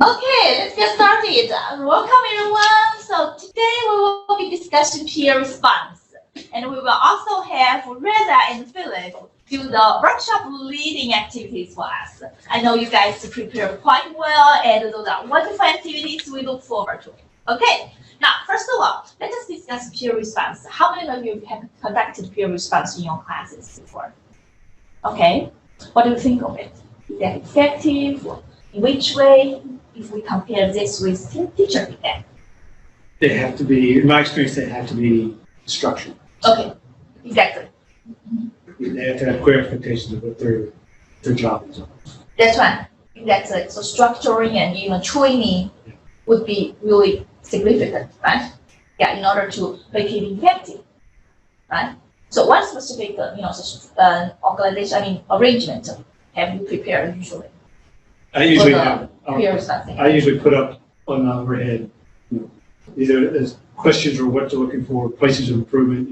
Okay, let's get started. Welcome everyone. So today we will be discussing peer response, and we will also have Reza and Philip do the workshop leading activities for us. I know you guys prepared quite well, and those are wonderful activities we look forward to. Okay, now first of all, let us discuss peer response. How many of you have conducted peer response in your classes before? Okay, what do you think of it? Is that effective? In which way? If we compare this with teacher feedback. They have to be, in my experience, they have to be structured. Okay, exactly. They have to have clear expectations of what their job is. That's right. Exactly. So structuring and even training would be really significant, right? Yeah, in order to make it effective, right? So what specific, organization, arrangement have you prepared usually? I usually put up on the overhead, either as questions or what they're looking for, places of improvement.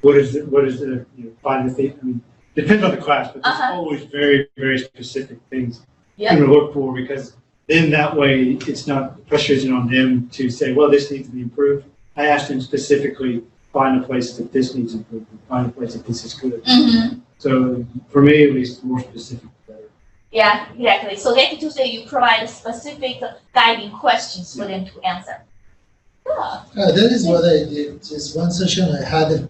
What is the find the thing. I mean, depends on the class, but there's always very, very specific things to look for, because then that way it's not, the pressure isn't on them to say, well, this needs to be improved. I asked them specifically, find a place that this needs improvement, find a place that this is good. Mm-hmm. So for me, at least, more specific. Yeah, exactly. So that to say you provide specific guiding questions for them to answer. Yeah. That is what I did. Just one session I had it,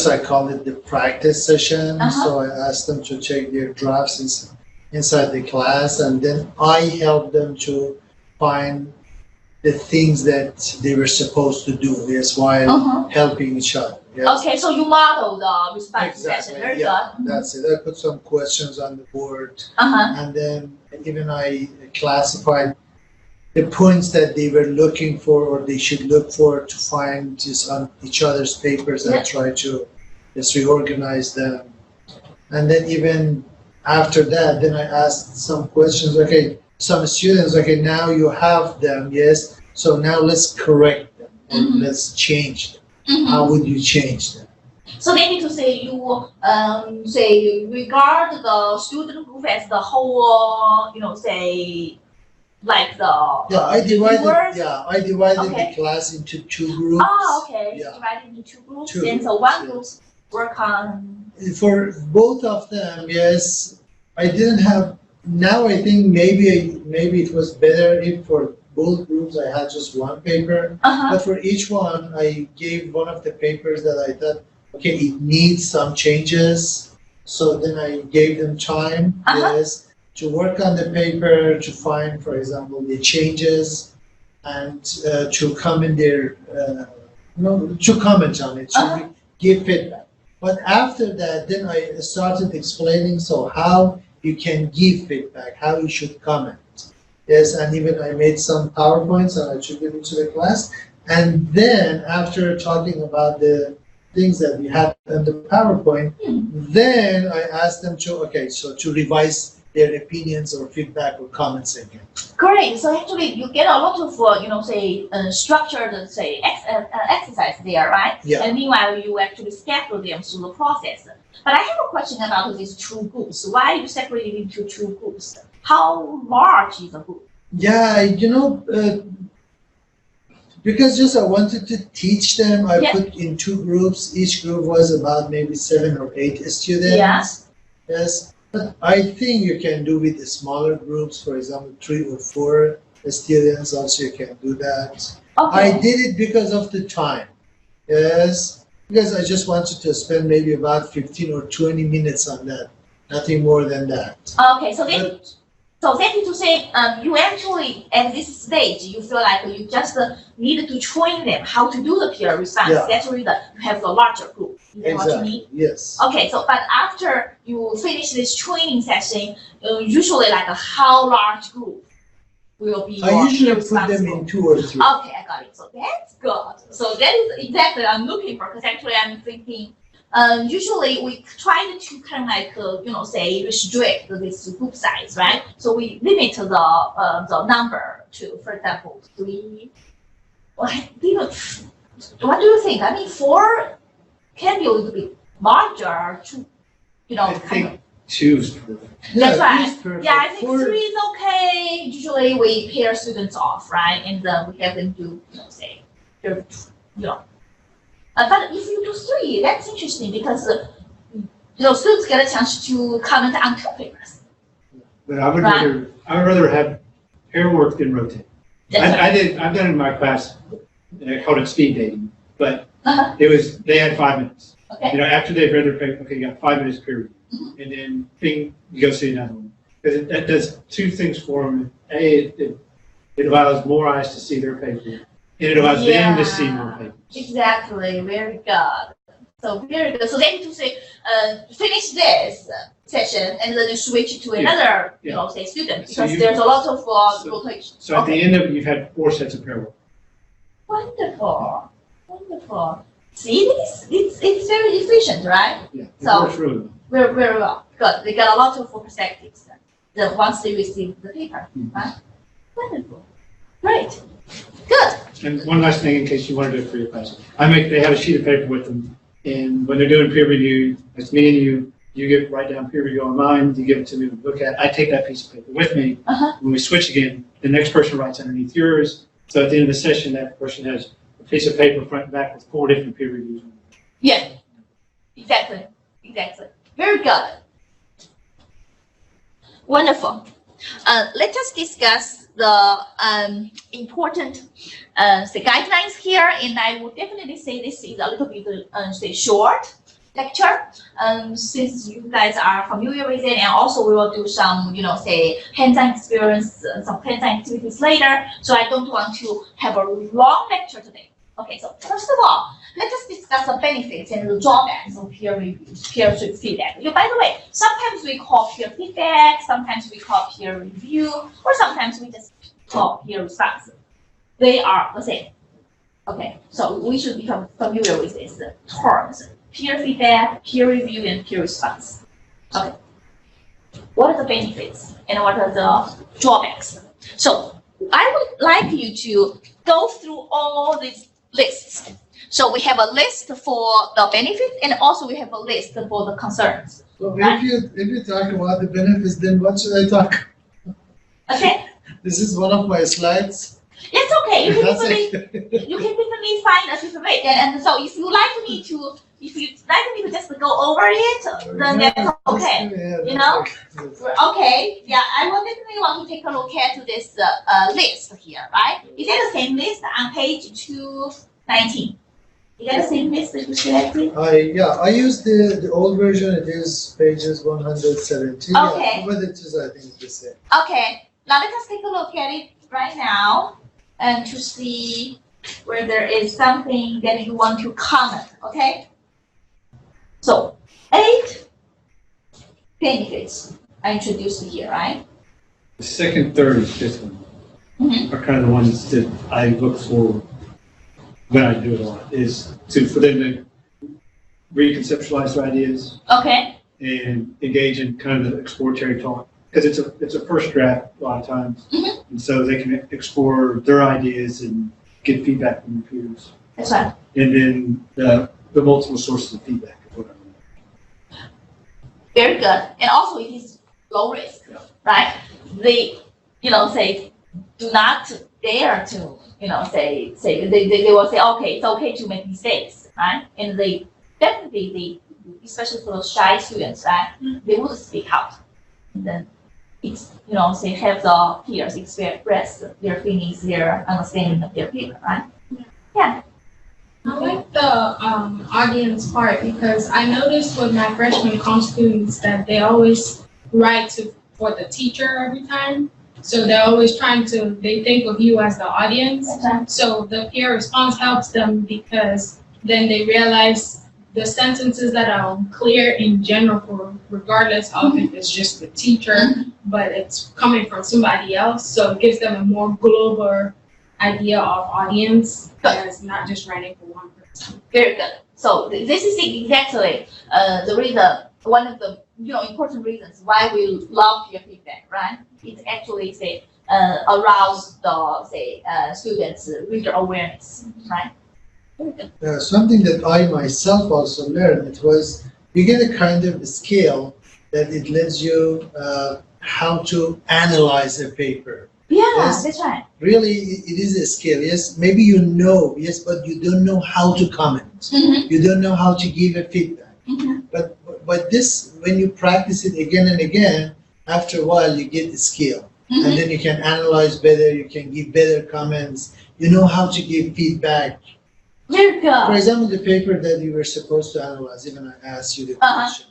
I call it the practice session. So I asked them to check their drafts inside the class, and then I helped them to find the things that they were supposed to do. Yes, while helping each other. Yes. Okay, so you model the response session. Very good. That's it. I put some questions on the board, and then even I classified the points that they were looking for or they should look for to find just on each other's papers and try to just reorganize them. And then even after that, then I asked some questions. Okay, some students, okay, now you have them, yes. So now let's correct them and let's change them. How would you change them? So they need to say you regard the student group as the whole, say like the I divided the class into two groups. Oh, okay. Yeah. Divided into two groups. Then so one group work on for both of them. Yes, I didn't have. Now I think maybe it was better if for both groups I had just one paper, but for each one I gave one of the papers that I thought, okay, it needs some changes. So then I gave them time, yes, to work on the paper, to find, for example, the changes, and to comment to comment on it, to give feedback. But after that, then I started explaining how you can give feedback, how you should comment. Yes, and even I made some PowerPoints and I took it into the class. And then after talking about the things that we had in the PowerPoint, then I asked them to revise their opinions or feedback or comments again. Great. So actually, you get a lot of structured exercise there, right? Yeah. And meanwhile, you actually schedule them through the process. But I have a question about these two groups. Why you separate it into two groups? How large is the group? Yeah, because I wanted to teach them, I put in two groups. Each group was about maybe 7 or 8 students. Yeah. Yes. But I think you can do with the smaller groups, for example, 3 or 4 students also you can do that. Okay. I did it because of the time. Yes. Because I just wanted to spend maybe about 15 or 20 minutes on that. Nothing more than that. Okay, so that is to say, you actually, at this stage, you feel like you just need to train them how to do the peer response. Yeah. That's why you have a larger group. Is that what you mean? Yes. Okay, but after you finish this training session, usually how large group will be I usually put them in 2 or 3. Okay, I got it. So that's good. So that is exactly what I'm looking for, because actually I'm thinking, usually we try to kind of restrict this group size, right? So we limit the number to, for example, 3. Well, what do you think? I mean, 4 can be a little bit larger to, I think 2 is perfect. That's Yeah, right. it's perfect. Yeah, I think For- 3 is okay. Usually we pair students off, right? And we have them do, say, they're, but if you do 3, that's interesting because students get a chance to comment on 2 papers. But I would Right. rather have pair work than rotate. That's right. I've done it in my class, I called it speed dating, but Uh-huh. they had 5 minutes. Okay. After they've read their paper, okay, you got 5 minutes period. And then you go see another one. Because that does 2 things for them. It allows more eyes to see their paper, and it allows them to see more papers. Exactly. Very good. So very good. So they need to say, finish this session and then you switch to another, say student So because there's a lot of rotation. So at the end of it, you've had 4 sets of pair work. Wonderful. Wonderful. See, it's very efficient, right? Yeah, it So- works really well. Very, very well. Good. They got a lot of perspectives then once they receive the paper, right? Wonderful. Great. Good. And one last thing, in case you want to do it for your class, they have a sheet of paper with them, and when they're doing peer review, it's me and you write down peer review on mine, you give it to me to look at. I take that piece of paper with me. Uh-huh. When we switch again, the next person writes underneath yours. So at the end of the session, that person has a piece of paper front and back with 4 different peer reviews. Yeah. Exactly. Very good. Wonderful. Let us discuss the important the guidelines here, and I would definitely say this is a little bit say short lecture, since you guys are familiar with it, and also we will do some say hands-on experience, some hands-on activities later. So I don't want to have a long lecture today. Okay, so first of all, let us discuss the benefits and the drawbacks of peer review, peer feedback. By the way, sometimes we call peer feedback, sometimes we call peer review, or sometimes we just call peer response. They are the same. Okay, so we should become familiar with these terms: peer feedback, peer review, and peer response. Okay, what are the benefits and what are the drawbacks? So I would like you to go through all these lists. So we have a list for the benefits, and also we have a list for the concerns. So if you talk about the benefits, then what should I talk? Okay, This is one of my slides. it's okay. You That's can definitely find a different way. And so if you'd like me to just go over it, then that's okay. Okay, yeah, I will definitely want to take a look at this list here, right? Is that the same list on page 219? Is that the same list that you selected? I use the old version. It is pages 117. Okay. Yeah, but it is, I think, the same. Okay, now let us take a look at it right now and to see where there is something that you want to comment, okay? So, 8 benefits are introduced here, right? The second, third, and fifth one Mhm. are kind of the ones that I look for when I do it a lot, is for them to reconceptualize their ideas Okay, and engage in kind of the exploratory talk. Because it's a first draft a lot of times. Mhm. And so they can explore their ideas and get feedback from their peers. that's right. And then the multiple sources of feedback is what I mean. Very good. And also it is low risk, Yeah. right? They, say, do not dare to, say they will say, okay, it's okay to make mistakes, right? And they definitely, especially for those shy students, right? They would speak out. And then it's, say have the peers express their feelings, their understanding of their paper, right? Yeah. I like the audience part because I noticed with my freshman comm students that they always write for the teacher every time. So they're always they think of you as the audience. Okay. So the peer response helps them because then they realize the sentences that are clear in general, regardless of if it's just the teacher, but it's coming from somebody else. So it gives them a more global idea of audience as not just writing for one person. Very good. So this is exactly the reason, one of the important reasons why we love peer feedback, right? It actually arouse the students' reader awareness, right? Very good. Something that I myself also learned, it was you get a kind of scale that it lets you how to analyze a paper. Yeah, Yes. that's right. Really, it is a skill. Yes, maybe you know, yes, but you don't know how to comment. Mm-hmm. You don't know how to give a feedback. Mm-hmm. But this, when you practice it again and again, after a while you get the skill, Mm-hmm. and then you can analyze better. You can give better comments. You know how to give feedback. Very For good. example, the paper that you were supposed to analyze, even I asked you the question.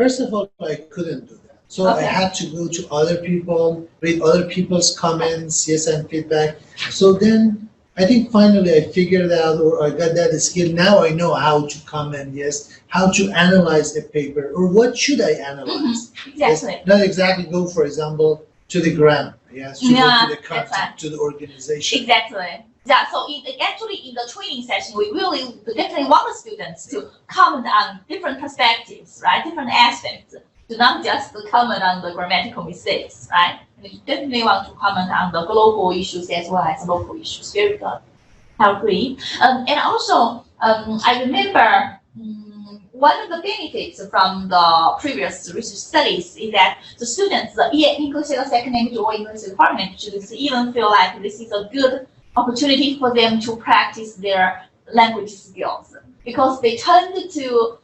First of all, I couldn't do that. So I Okay. had to go to other people, read other people's comments, yes, and feedback. So then I think finally I figured out, or I got that skill. Now I know how to comment, yes, how to analyze a paper, or what should I analyze. Yes, Exactly. not exactly go, for example, to the grammar, yes, to Yeah, go to the that's content, right. to the organization. Exactly. Yeah, so actually in the training session, we really definitely want the students to comment on different perspectives, right? Different aspects. Do not just comment on the grammatical mistakes, right? And you definitely want to comment on the global issues as well as local issues. Very good. I agree. And also, I remember one of the benefits from the previous research studies is that the students, the English as a second language or English department students, even feel like this is a good opportunity for them to practice their language skills because they tend to,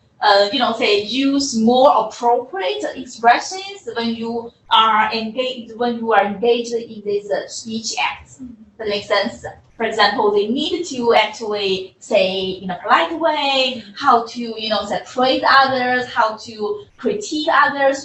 say use more appropriate expressions when you are engaged in these speech acts. That makes sense. For example, they need to actually say in a polite way how to, say praise others, how to critique others.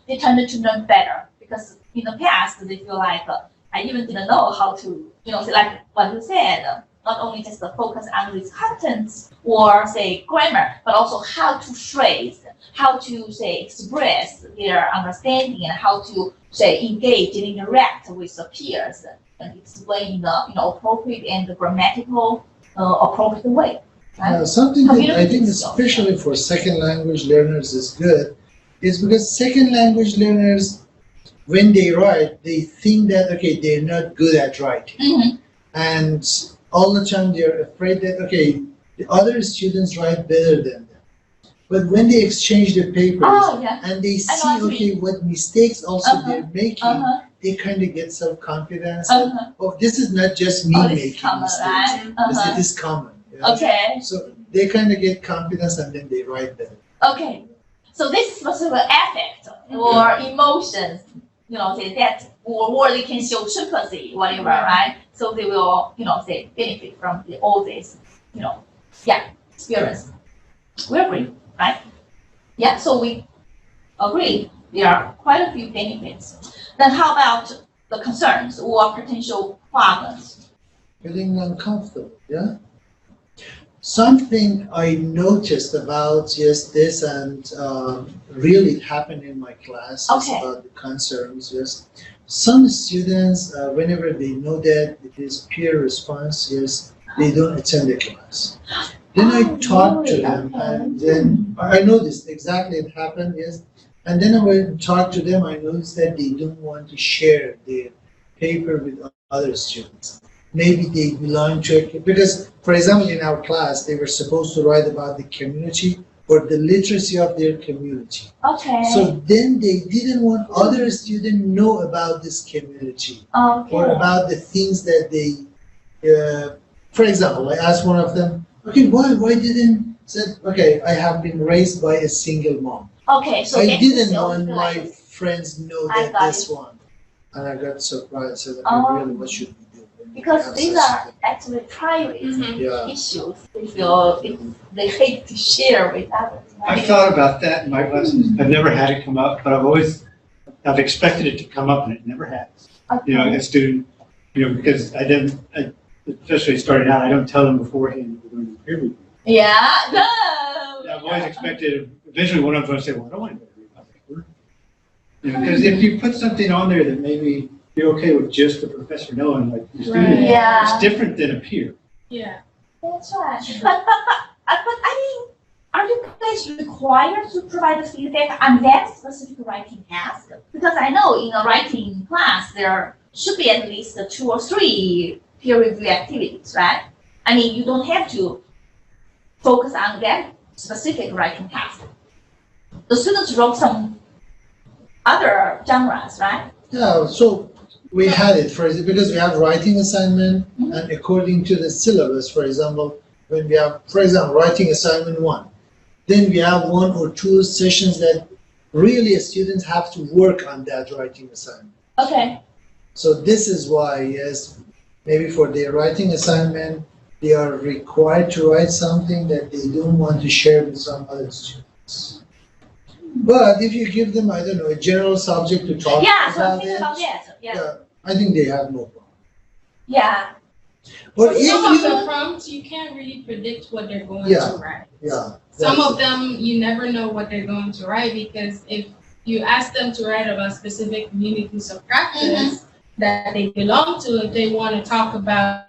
They tend to learn better because in the past they feel like I even didn't know how to, say like what you said. Not only just the focus on these contents or say grammar, but also how to phrase, how to say express their understanding, and how to say engage and interact with the peers and explain in the appropriate and the grammatical appropriate way. Right? Something that I think Communication skills. especially for second language learners is good is because second language learners, when they write, they think that, okay, they're not good at writing. Mhm. And all the time they're afraid that, okay, the other students write better than them. But when they exchange the papers Oh, yeah. and they I know see, what you okay, what mistakes also Uh-huh. they're making, Uh-huh. they kind of get self-confidence. Uh-huh. Oh, this is not just me Oh, this is making common, mistakes. right? This Uh-huh. It is common. Yeah? Okay. So they kind of get confidence and then they write better. Okay. So this specific affect or emotions, say that or they can show sympathy, whatever, right? So they will, say benefit from all this, experience. We agree, right? Yeah. So we agree there are quite a few benefits. Then how about the concerns or potential problems? Feeling uncomfortable, yeah? Something I noticed about just this and really it happened in my class is Okay. about the concerns. Yes, some students, whenever they know that it is peer response, yes, they don't attend the class. Then I Oh, talked to really? them, Okay. and then I noticed exactly it happened. Yes, and then when I talked to them, I noticed that they don't want to share their paper with other students. Maybe they belong to because, for example, in our class, they were supposed to write about the community or the literacy of their community. Okay. So then they didn't want other students know about this community Okay. or about the things that they. For example, I asked one of them, okay, why didn't said okay, I have been raised by a single mom. Okay. So I that's didn't still want feel my like friends know I that got this one, and I got surprised. I said, okay, Oh. really, what should we do? when we because have these such are thing? actually private Yeah. issues. They hate to share with others. I've Right? thought about that in my classes. I've never had it come up, but I've expected it to come up and it never has. Okay. A student, because especially starting out, I don't tell them beforehand we're going to peer review. Yeah. No. I've always expected, eventually one of them will say, well, I don't want to read my paper. Because if you put something on there that maybe you're okay with just the professor knowing, like the student, Right. Yeah. it's different than a peer. Yeah. That's right. But I mean, are you guys required to provide the feedback on that specific writing task? Because I know in a writing class there should be at least 2 or 3 peer review activities, right? I mean, you don't have to focus on that specific writing task. The students wrote some other genres, right? Yeah, so we had it for because we have writing assignment, Mhm. and according to the syllabus, for example, when we have, for example, writing assignment 1, then we have 1 or 2 sessions that really students have to work on that writing assignment. Okay. So this is why, yes, maybe for their writing assignment, they are required to write something that they don't want to share with some other students. But if you give them, I don't know, a general subject to talk Yeah, so I'm about thinking it, about that. Yeah. I think they have no problem. Yeah. But So if some of the you, prompts, you can't really predict what they're going Yeah. to write. yeah. Some that's of them, you never know what they're going to write, because if you ask them to write about specific communities of practice that they belong to, if they want to talk about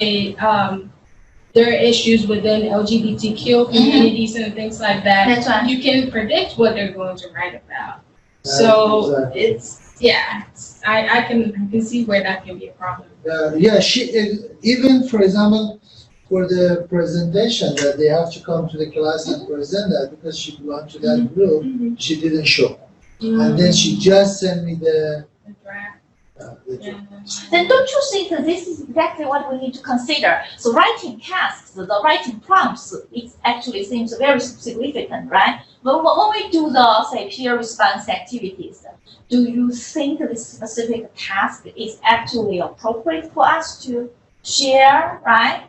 their issues within LGBTQ communities and things like that, That's right. you can predict what they're going to write about. Yeah, So exactly. I can see where that can be a problem. Yeah, even for example, for the presentation that they have to come to the class and present that because she belonged to that group, she didn't show. And then she just sent me the draft. the Yeah. Then don't you think that this is exactly what we need to consider? So writing tasks, the writing prompts, it actually seems very significant, right? But when we do the, say, peer response activities, do you think this specific task is actually appropriate for us to share, right,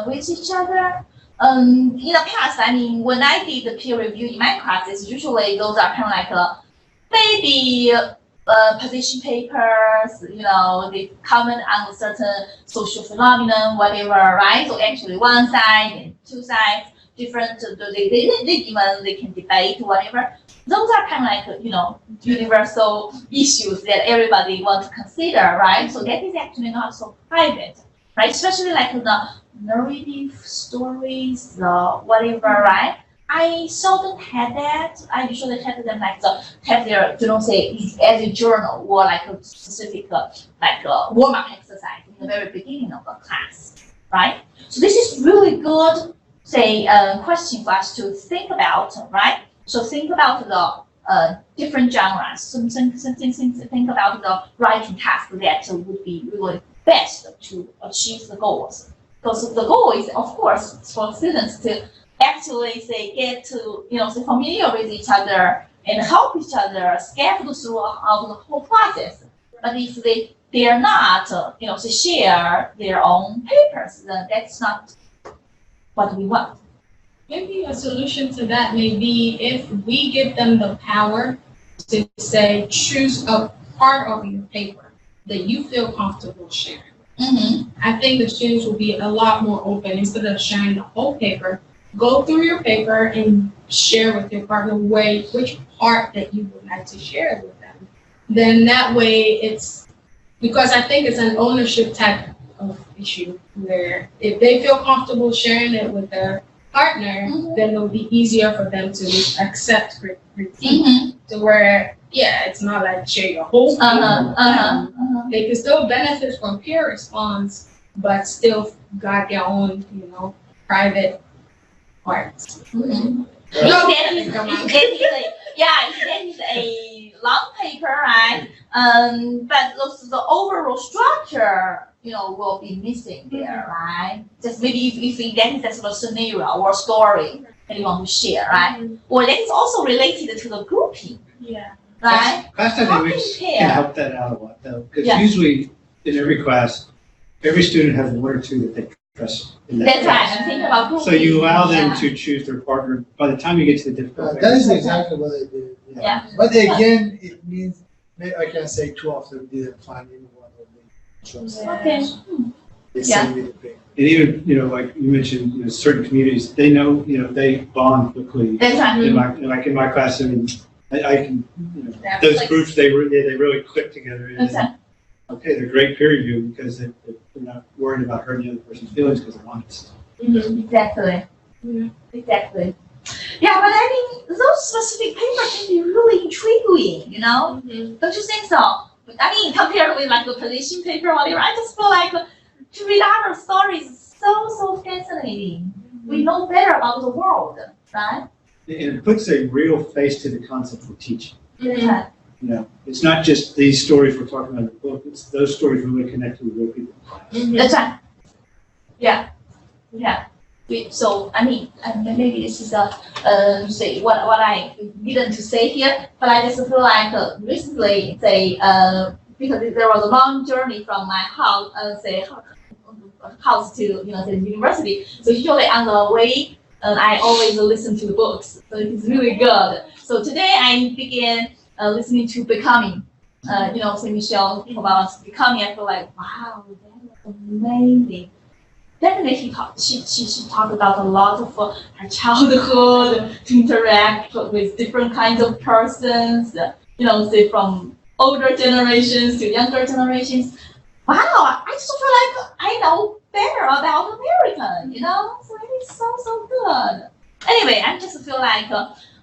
with each other? In the past, I mean, when I did the peer review in my classes, usually those are kind of like maybe position papers, they comment on a certain social phenomenon, whatever, right? So actually one side and 2 sides, different, they can debate, whatever. Those are kind of like, universal issues that everybody wants to consider, right? So that is actually not so private, right? Especially like the narrative stories, the whatever, right? I seldom had that. I usually have them have their, say, as a journal or like a specific warm-up exercise in the very beginning of the class, right? So this is really good, say, question for us to think about, right? So think about the different genres. Think about the writing task that would be really best to achieve the goals. Because the goal is, of course, for students to actually say get to say familiar with each other and help each other scaffold throughout the whole process. But if they are not to share their own papers, then that's not what we want. Maybe a solution to that may be if we give them the power to say, choose a part of your paper that you feel comfortable sharing. I think the students will be a lot more open. Instead of sharing the whole paper, go through your paper and share with your partner which part that you would like to share with them. Then that way because I think it's an ownership type of issue where if they feel comfortable sharing it with their partner, then it'll be easier for them to accept critique to where, it's not like share your whole paper. They can still benefit from peer response, but still got their own, private parts. That is a long paper, right? But the overall structure, will be missing there, right? Just maybe if that is a sort of scenario or story that you want to share, right? Or that is also related to the grouping. Yeah. Right? Class dynamics can help that out a lot, though, because usually in every class, every student has 1 or 2 that they trust. That's right. I'm thinking about grouping. So you allow them to choose their partner. By the time you get to the difficult that is exactly what I did. Yeah. But again, it means maybe I can say 2 of them didn't find anyone that they trust. Okay. They send me the paper. And even, like you mentioned, certain communities, they know, they bond quickly. That's right. In my class, I mean, I can, those groups, they really click together. And, okay, they're great peer review because they're not worried about hurting the other person's feelings because they're honest. Exactly. Exactly. Yeah, but I mean, those specific papers can be really intriguing, Don't you think so? I mean, compared with like a position paper, whatever, I just feel like to read other stories is so fascinating. We know better about the world, right? And it puts a real face to the concept we're teaching. Yeah. You know, it's not just these stories we're talking about in the book, it's those stories really connected with real people. That's right. Yeah, yeah. So I mean, maybe this is say what I didn't to say here, but I just feel like recently, say, because there was a long journey from my house, say, house to the university. So usually on the way, I always listen to the books. So it's really good. So today I began listening to Becoming. Say Michelle talk about Becoming. I feel like wow, that was amazing. Definitely, she talked about a lot of her childhood to interact with different kinds of persons. Say from older generations to younger generations. Wow, I just feel like I know better about American. So it's so good. Anyway, I just feel like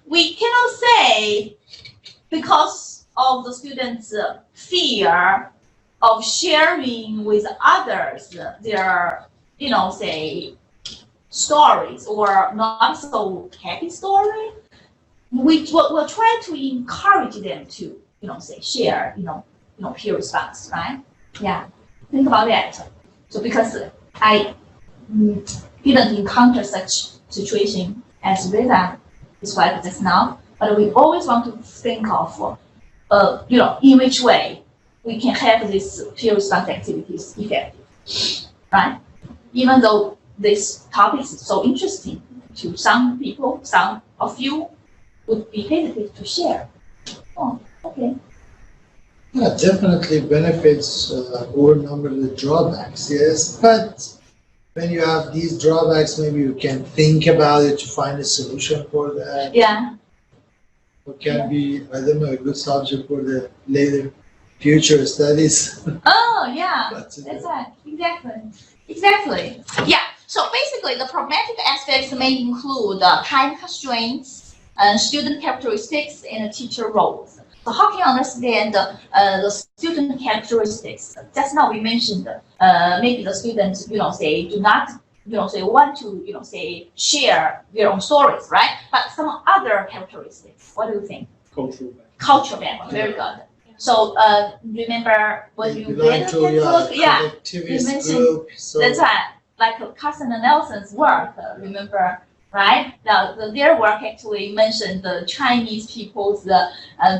we cannot say because of the students' fear of sharing with others their say stories or not so happy story, we'll try to encourage them to, say share, peer response, right? Yeah, think about that. So because I didn't encounter such situation as Reza described just now, but we always want to think of, in which way we can have these peer response activities effective, right? Even though this topic is so interesting to some people, some of you would be hesitant to share. Oh, okay. Yeah, definitely benefits outnumber the drawbacks, yes. But when you have these drawbacks, maybe you can think about it to find a solution for that. Yeah. It can be, I don't know, a good subject for the later future studies. Oh, yeah. That's right. Exactly. Yeah. So basically, the problematic aspects may include time constraints, student characteristics, and teacher roles. So how can you understand the student characteristics? Just now we mentioned maybe the students, say do not, say want to, say share their own stories, right? But some other characteristics. What do you think? Cultural background. Very good. So remember when you read the textbook, you mentioned group, so that's right. Like Carson and Nelson's work, remember, right? Their work actually mentioned the Chinese people's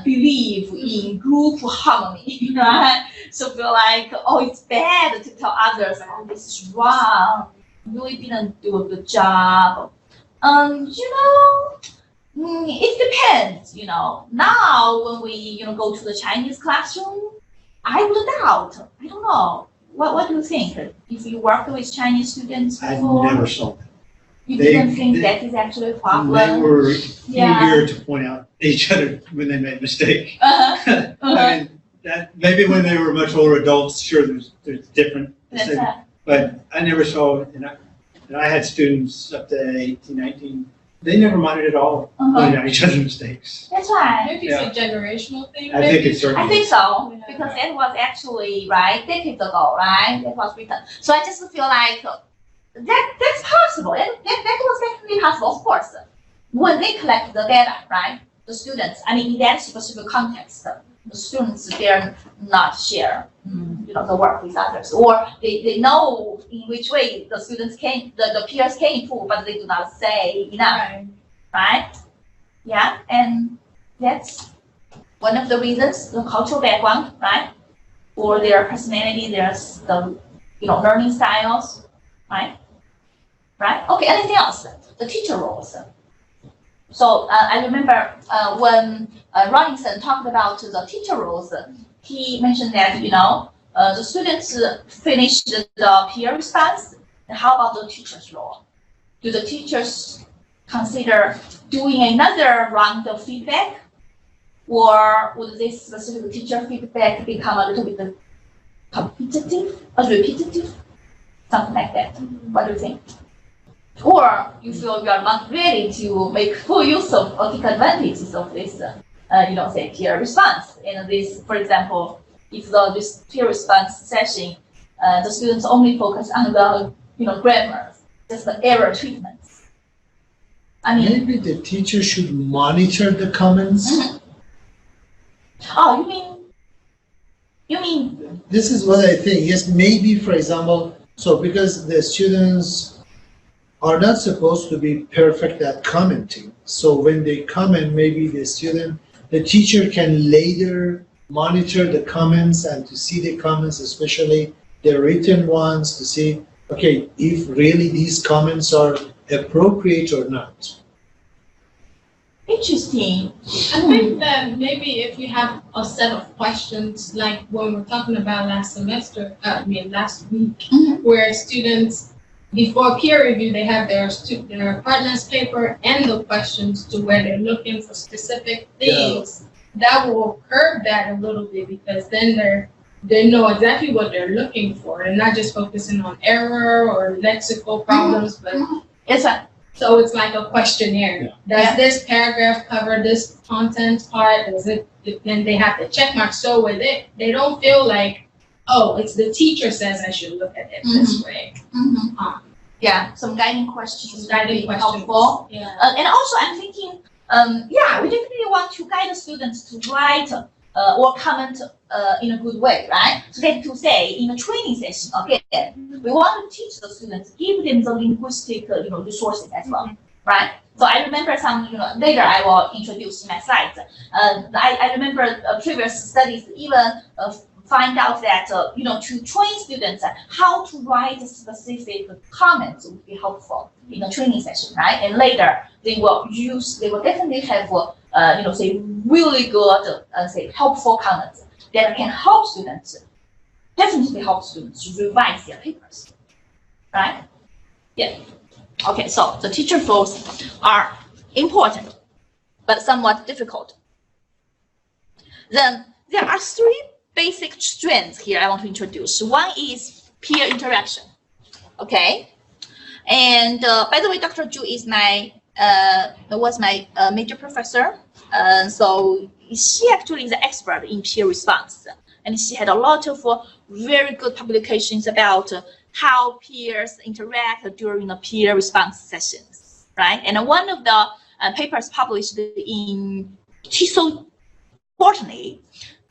belief in group harmony, right? So feel like, oh, it's bad to tell others, oh, this is wrong. You really didn't do a good job. It depends, Now when we, go to the Chinese classroom, I would doubt. I don't know. What do you think? If you worked with Chinese students I before, never saw that. you didn't think that is actually a problem? They were Yeah. eager to point out each other when they made mistakes. Uh-huh. I mean, that maybe when they were much older adults, sure, there's different. That's right. But I never saw, and I had students up to 18, 19. They never minded at all pointing out each other's mistakes. That's right. Maybe it's a generational thing. I think it's certainly. I think so, Yeah. because that was actually, right, decades ago, right? That was written. So I just feel like that's possible. That was definitely possible, of course. When they collect the data, right, the students, in that specific context, the students, they're not share, the work with others, or they know in which way the students can, the peers can improve, but they do not say enough, right? Yeah, and that's one of the reasons, the cultural background, right? Or their personality, there's the, learning styles, right? Right? Okay, anything else? The teacher roles. So I remember when Robinson talked about the teacher roles, he mentioned that, the students finished the peer response. And how about the teacher's role? Do the teachers consider doing another round of feedback? Or would this specific teacher feedback become a little bit competitive or repetitive? Something like that. What do you think? Or you feel you are not ready to make full use of or take advantages of this, say peer response. And this, for example, if this peer response session, the students only focus on the, grammar, just the error treatments. maybe the teacher should monitor the comments. Oh, you mean, This is what I think. Yes, maybe, for example, so because the students are not supposed to be perfect at commenting. So when they comment, maybe the teacher can later monitor the comments and to see the comments, especially the written ones, to see, okay, if really these comments are appropriate or not. interesting. I think that maybe if you have a set of questions, like when we're talking about last week, where students, before peer review, they have their partner's paper and the questions to where they're looking for specific things. That will curb that a little bit, because then they know exactly what they're looking for and not just focusing on error or lexical problems, but so it's like a questionnaire. Does this paragraph cover this content part? Does it? Then they have the check mark. So with it, they don't feel like, oh, it's the teacher says I should look at it this way. Yeah, some guiding questions. Guiding questions. Helpful. Yeah. And also, I'm thinking, we definitely want to guide the students to write or comment in a good way, right? So that to say, in a training session, okay, we want to teach the students, give them the linguistic, resources as well, right? So I remember some, later I will introduce in my slides. I remember previous studies even find out that, to train students how to write specific comments would be helpful in a training session, right? And later they will definitely have, say really good, helpful comments that can definitely help students revise their papers, right? Yeah. Okay, so the teacher flows are important, but somewhat difficult. Then there are three basic strengths here I want to introduce. One is peer interaction, okay? And by the way, Dr. Zhu is was my major professor. So she actually is an expert in peer response. And she had a lot of very good publications about how peers interact during the peer response sessions, right? And one of the papers published in so importantly,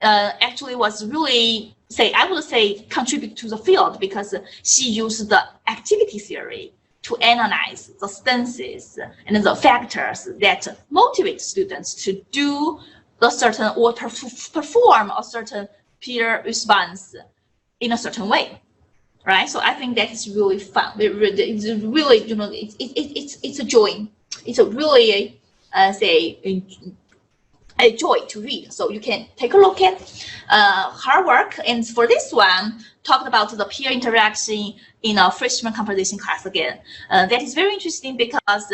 actually was really, I would say, contribute to the field, because she used the activity theory to analyze the stances and the factors that motivate students to do a certain or to perform a certain peer response in a certain way, right? So I think that is really fun. It's really, it's a joy. It's a really, a joy to read. So you can take a look at her work. And for this one, talked about the peer interaction in a freshman composition class again. That is very interesting because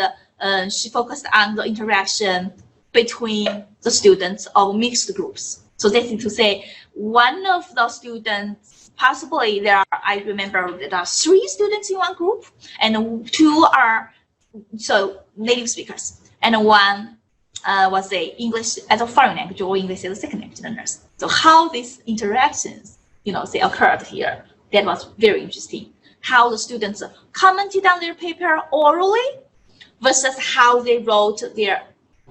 she focused on the interaction between the students of mixed groups. So that is to say, one of the students, possibly I remember there are 3 students in one group, and 2 are native speakers, and 1 was English as a foreign language or English as a second language learners. So how these interactions, occurred here, that was very interesting. How the students commented on their paper orally versus how they wrote their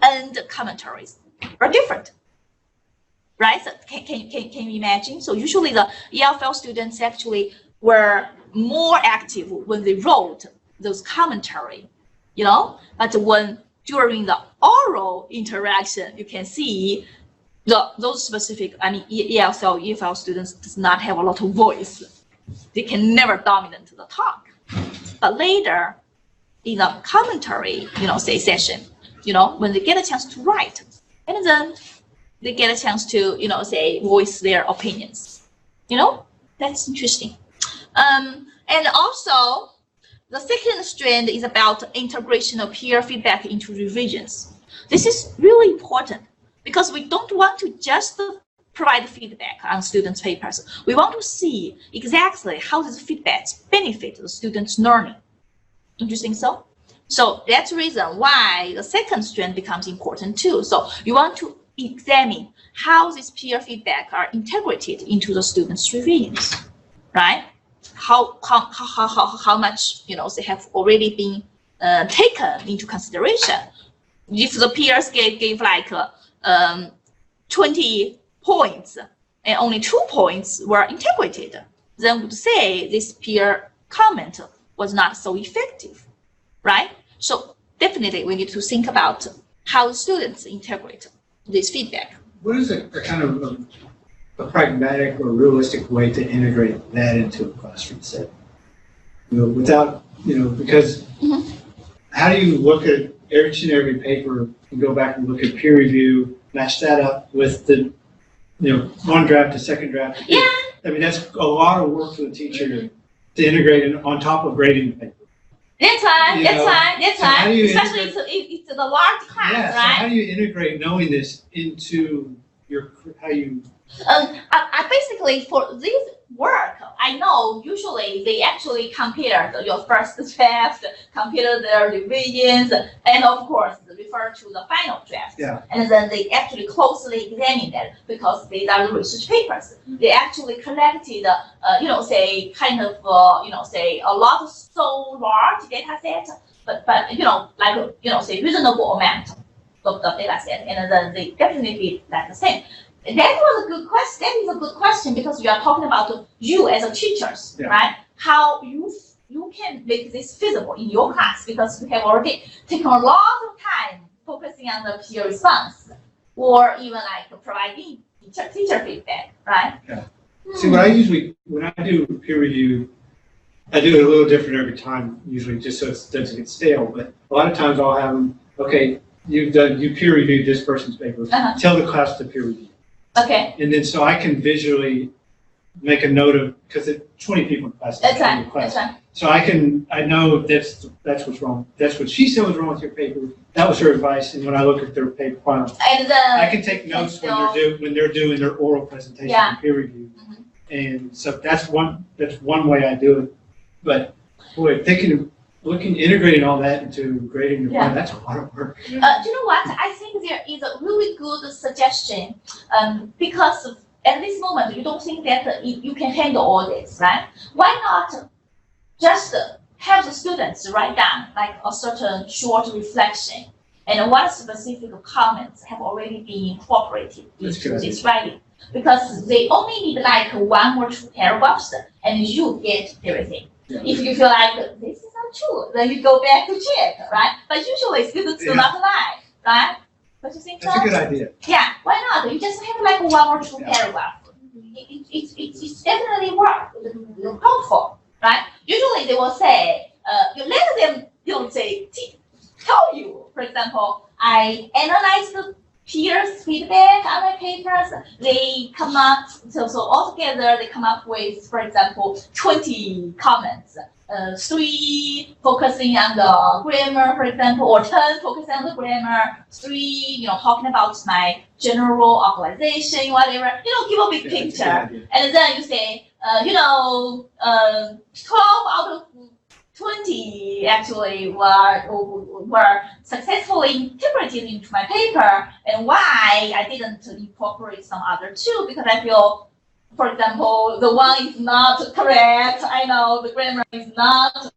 end commentaries are different, right? So can you imagine? So usually the EFL students actually were more active when they wrote those commentary, but when during the oral interaction, you can see those specific, EFL students does not have a lot of voice. They can never dominate the talk. But later, in a commentary, session, when they get a chance to write, and then they get a chance to, voice their opinions. That's interesting. And also, the second strand is about integration of peer feedback into revisions. This is really important because we don't want to just provide feedback on students' papers. We want to see exactly how these feedbacks benefit the students' learning. Don't you think so? So that's the reason why the second strand becomes important too. So you want to examine how these peer feedback are integrated into the students' revisions, right? How much they have already been taken into consideration. If the peers gave like 20 points and only 2 points were integrated, then would say this peer comment was not so effective, right? So definitely we need to think about how students integrate this feedback. What is a kind of a pragmatic or realistic way to integrate that into a classroom setting? Without, because how do you look at each and every paper and go back and look at peer review, match that up with the, one draft to second draft? Yeah. I mean, that's a lot of work for the teacher to integrate it on top of grading the paper. That's right. Especially if it's a large class, Yeah, right? so how do you integrate knowing this into how you? I basically for this work, I know usually they actually compare your first draft, compare their revisions, and of course refer to the final draft. Yeah. And then they actually closely examine that because these are the research papers. They actually collected, say kind of, say a lot of so large data set, but say reasonable amount of the data set, and then they definitely did that the same. That was a good question. That is a good question because you are talking about you as a teachers, right? How you can make this feasible in your class because you have already taken a lot of time focusing on the peer response or even like providing teacher feedback, right? Yeah. See, what I usually, when I do peer review, I do it a little different every time, usually just so it doesn't get stale. But a lot of times I'll have them, okay, you peer reviewed this person's paper. Tell the class to peer review. Okay. And then so I can visually make a note of, because it's 20 people in class. That's right. So I know that's what's wrong. That's what she said was wrong with your paper. That was her advice. And when I look at their paper file, I can take notes when they're doing their oral presentation and peer review. And so that's one way I do it. But boy, integrating all that into grading the plan, that's a lot of work. You know what? I think there is a really good suggestion because at this moment you don't think that you can handle all this, right? Why not just have the students write down like a certain short reflection and what specific comments have already been incorporated into this writing? Because they only need like 1 or 2 paragraphs and you get everything. Yeah. If you feel like this is not true, then you go back to check, right? But usually students do not lie, right? But you think that's a good idea. Yeah, why not? You just have like 1 or 2 paragraphs. It's definitely helpful, right? Usually they will say, you let them, tell you, for example, I analyzed the peers' feedback on my papers. They come up, so altogether they come up with, for example, 20 comments. 3 focusing on the grammar, for example, or 10 focusing on the grammar. 3, talking about my general organization, whatever. Give a big picture, and then you say, 12 out of 20 actually were successfully integrated into my paper, and why I didn't incorporate some other 2 because I feel, for example, the one is not correct. I know the grammar is not,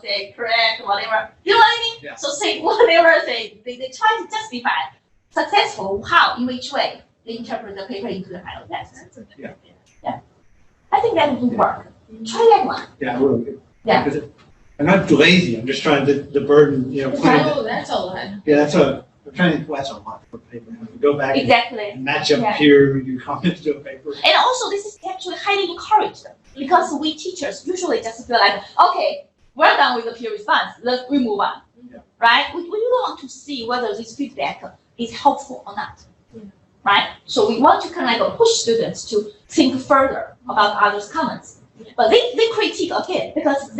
say correct, whatever. You know what I mean? Yeah. So say whatever they try to justify successful how, in which way they interpret the paper into the final test. Yeah. I think that would work. Try that one. Yeah, I will. Yeah. I'm not lazy. I'm just trying to the burden, that's a lot. Yeah, I'm trying to think, that's a lot for paper. Go back and match up peer review comments to a paper. And also, this is actually highly encouraged because we teachers usually just feel like, okay, we're done with the peer response. We move on, right? We don't want to see whether this feedback is helpful or not, right? So we want to kind of push students to think further about others' comments. But they critique again because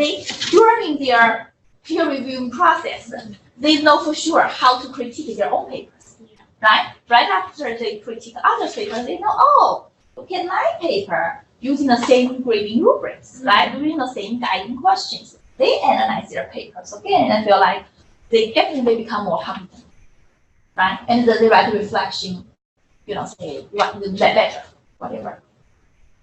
during their peer reviewing process, they know for sure how to critique their own papers, right? Right after they critique others' papers, they know, look at my paper using the same grading rubrics, right? Doing the same guiding questions. They analyze their papers again and feel like they definitely become more competent, right? And then they write a reflection, say better, whatever,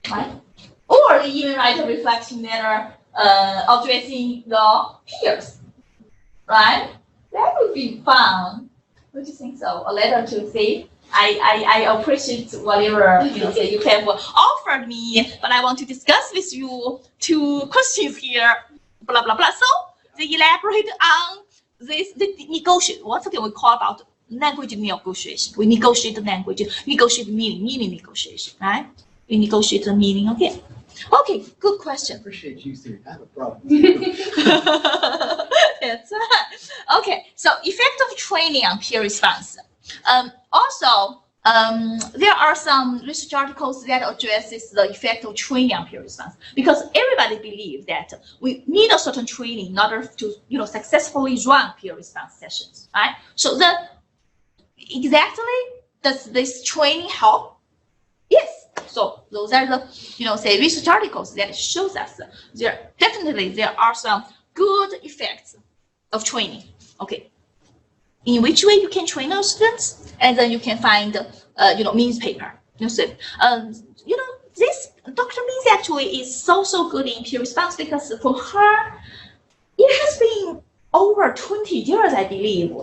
right? Or they even write a reflection letter addressing the peers, right? That would be fun. What do you think so? A letter to say, I appreciate whatever say you have offered me, but I want to discuss with you two questions here. Blah blah blah. So they elaborate on this the negotiate. Once again, we call about language negotiation. We negotiate the language, negotiate meaning negotiation, right? We negotiate the meaning. Okay, good question. Appreciate you three. I have a problem. That's right. Okay, so effective training on peer response. Also, there are some research articles that addresses the effect of training on peer response, because everybody believes that we need a certain training in order to successfully run peer response sessions, right? So exactly does this training help? Yes. So those are the say research articles that shows us there are some good effects of training. Okay. In which way you can train our students, and then you can find Min's paper. This Dr. Min actually is so good in peer response, because for her it has been over 20 years, I believe.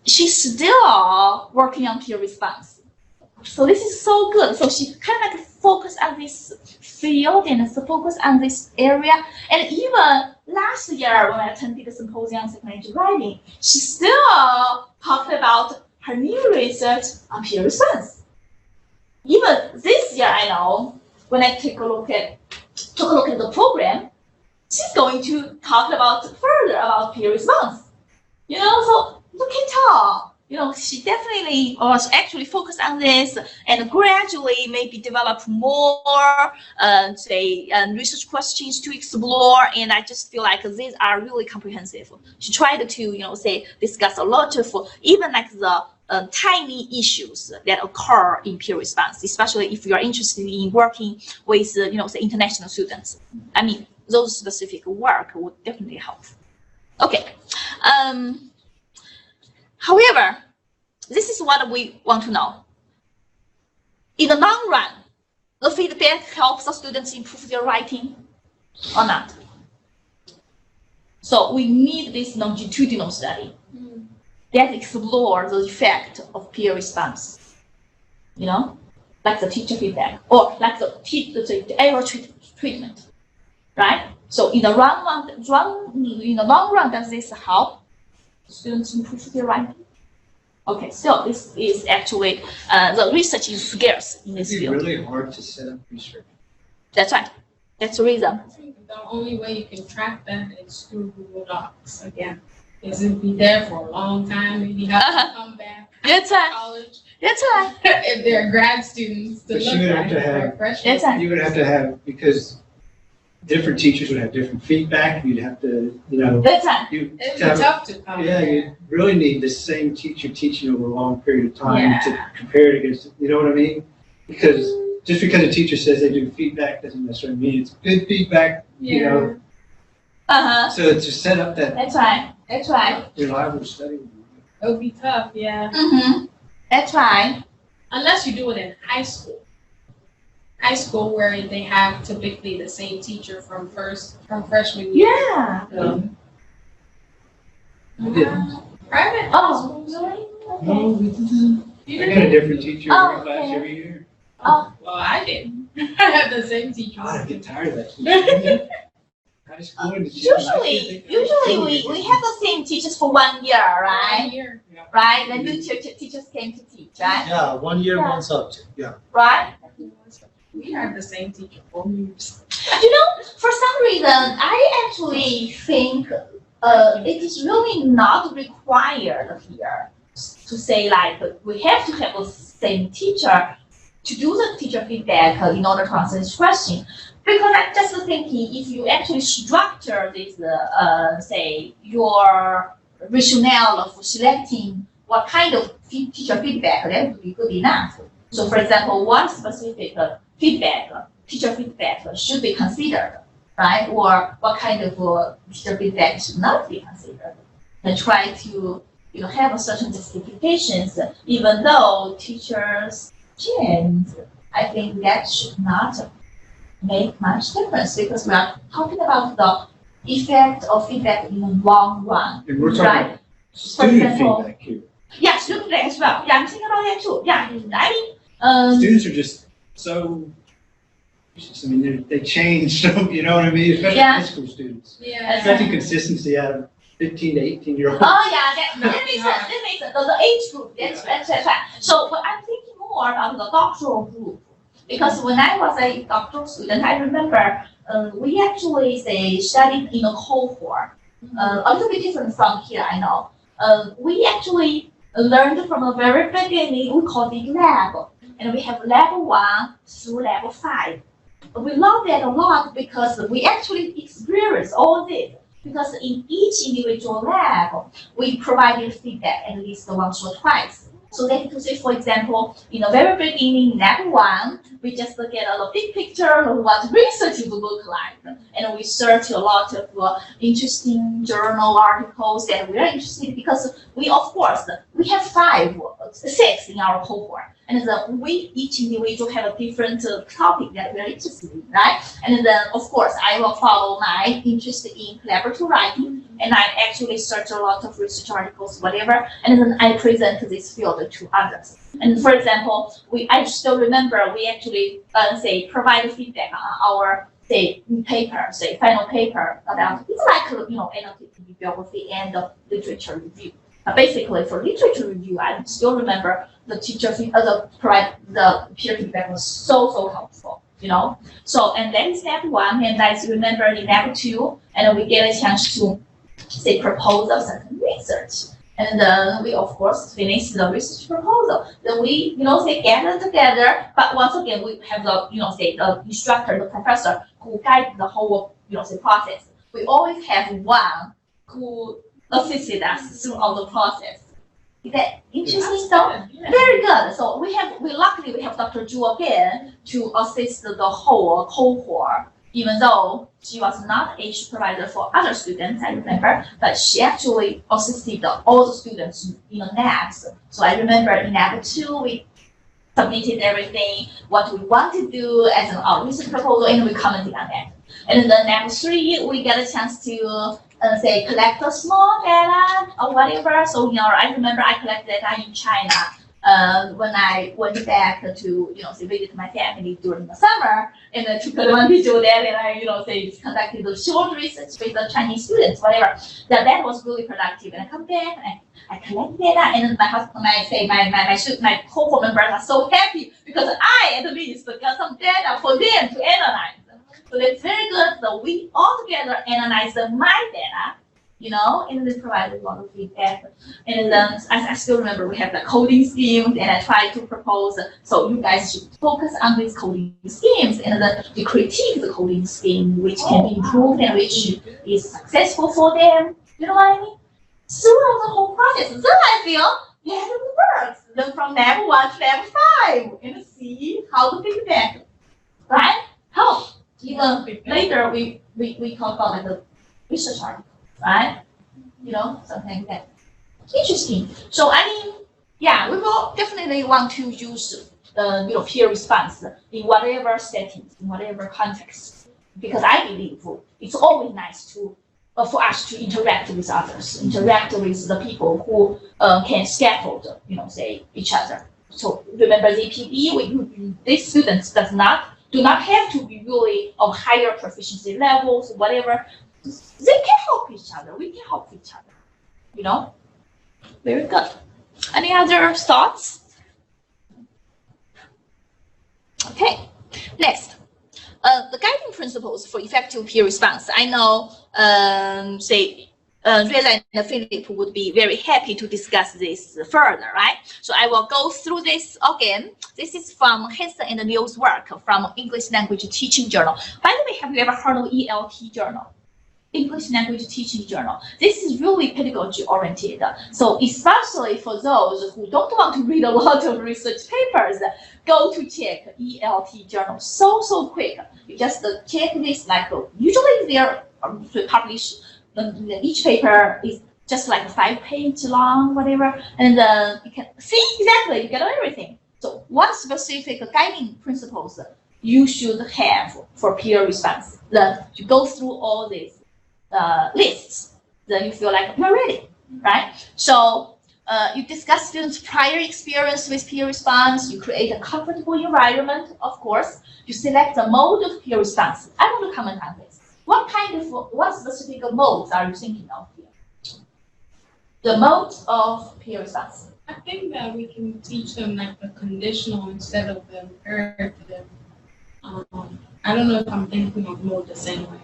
She's still working on peer response. So this is so good. So she kind of focus on this field and focus on this area. And even last year when I attended the symposium on psychology writing, she still talked about her new research on peer response. Even this year, I know when I took a look at the program, she's going to talk further about peer response. So look at her. She definitely was actually focused on this and gradually maybe develop more, research questions to explore. And I just feel like these are really comprehensive. She tried to, discuss a lot of even like the tiny issues that occur in peer response, especially if you are interested in working with, international students. I mean, those specific work would definitely help. Okay. However, this is what we want to know. In the long run, the feedback helps the students improve their writing or not. So we need this longitudinal study that explores the effect of peer response. Like the teacher feedback or like the error treatment, right? So in the long run, does this help students improve their writing? Okay, so this is actually the research is scarce in this field. It's really hard to set up research. That's right. That's the reason. I think the only way you can track that is through Google Docs again. Because it'll be there for a long time, and you have to come back That's to right. college. That's right. If they're grad students to But look you would at have it, to if they're have- freshmen. That's right. You would have to have, because different teachers would have different feedback. You'd have to, That's right. you It'd to be have, tough to come. yeah, you really need the same teacher teaching over a long period of time Yeah. to compare it against, you know what I mean? Because just because a teacher says they do feedback doesn't necessarily mean it's good feedback, Yeah. So to set up that That's right. That's right. reliable study. It would be tough, yeah. That's right. Unless you do it in high school. High school where they have typically the same teacher from freshman year. Yeah. Private Oh, schools. really? No, Okay. we didn't. You I didn't? got a different teacher Oh, every class okay. every year. Oh, Well, I didn't. I had the same teacher. God, I get tired of that teacher. High school and usually we have the same teachers for 1 year, right? One year. Right? Then new teachers came to teach, right? Yeah, 1 year, Yeah. one subject, yeah. Right? We had the same teacher for years. For some reason, I actually think it is really not required here to say like we have to have the same teacher to do the teacher feedback in order to answer this question. Because I'm just thinking if you actually structure this, say your rationale of selecting what kind of teacher feedback, that would be good enough. So for example, what specific teacher feedback should be considered, right? Or what kind of teacher feedback should not be considered. And try to have a certain justifications, even though teachers change. I think that should not make much difference because we are talking about the effect of feedback in the long run, And we're talking right? student example- feedback here. Yeah, student feedback as well. Yeah, I'm thinking about that too. Yeah, I mean, Students are just so, I mean, they change, so, you know what I mean, especially Yeah. high school students. Yeah. Expecting consistency out of 15 to 18-year-olds. oh yeah, that makes sense. That makes sense. The age group, that's right. So, but I'm thinking more about the doctoral group because when I was a doctoral student, I remember we actually say studied in a cohort, a little bit different from here. I know. We actually learned from the very beginning. We call it lab, and we have level 1 through level 5. We love that a lot because we actually experience all this. Because in each individual lab, we provided feedback at least once or twice. So that is to say, for example, in the very beginning, level 1, we just get a big picture of what research would look like. And we search a lot of interesting journal articles that we are interested because we, of course, we have 6 in our cohort. And then we, each individual have a different topic that we are interested in, right? And then, of course, I will follow my interest in collaborative writing, and I actually search a lot of research articles, whatever, and then I present this field to others. And for example, I still remember we actually, provide feedback on our, final paper about, it's like, analytic bibliography and literature review. Basically, for literature review, I still remember the teacher, the peer feedback was so helpful, So, and that is step 1, and I remember in step 2, and we get a chance to, propose a certain research. And then we, of course, finish the research proposal. Then we, gather together, but once again, we have the, the instructor, the professor, who guides the whole, process. We always have one who assisted us throughout the process. Is that interesting stuff? Very good. So luckily we have Dr. Zhu again to assist the whole cohort, even though she was not a supervisor for other students, I remember, but she actually assisted all the students in the labs. So I remember in lab 2, we submitted everything, what we want to do as an research proposal, and we commented on that. And then lab 3, we get a chance to collect a small data or whatever. So, I remember I collected data in China when I went back to, visit my family during the summer and took advantage of that and I, conducted a short research with the Chinese students, whatever. That was really productive. And I come back and I collect data and then my husband, my cohort members are so happy because I at least got some data for them to analyze. So that's very good. So we all together analyze my data, and then provide a lot of feedback. And then I still remember we have the coding schemes, and I try to propose. So you guys should focus on these coding schemes, and then you critique the coding scheme, which can be improved and which is successful for them. You know what I mean? Throughout the whole process, then I feel yeah, it works. Then from level 1 to level 5, and see how the feedback, right? Help. Even later, we talk about like the research article, right? Something like that. Interesting. So I mean, yeah, we will definitely want to use peer response in whatever settings, in whatever context, because I believe it's always nice to for us to interact with others, interact with the people who can scaffold, each other. So remember ZPD, these students do not have to be really of higher proficiency levels, whatever. They can help each other. We can help each other. Very good. Any other thoughts? Okay. Next, the guiding principles for effective peer response. I know, Reza and Philip would be very happy to discuss this further, right? So I will go through this again. This is from Hansen and Neil's work from English Language Teaching Journal. By the way, have you ever heard of ELT Journal? English Language Teaching Journal. This is really pedagogy oriented. So especially for those who don't want to read a lot of research papers, go to check ELT Journal so quick. You just check this, like usually they are published. Each paper is just like 5-page long, whatever, and you can see exactly, you get everything. So what specific guiding principles you should have for peer response? Then you go through all these lists, then you feel like you're ready, right? So You discuss students' prior experience with peer response. You create a comfortable environment, of course. You select a mode of peer response. I want to comment on this. What specific modes are you thinking of here? The modes of peer response. I think that we can teach them like the conditional instead of the imperative. I don't know if I'm thinking of mode the same way.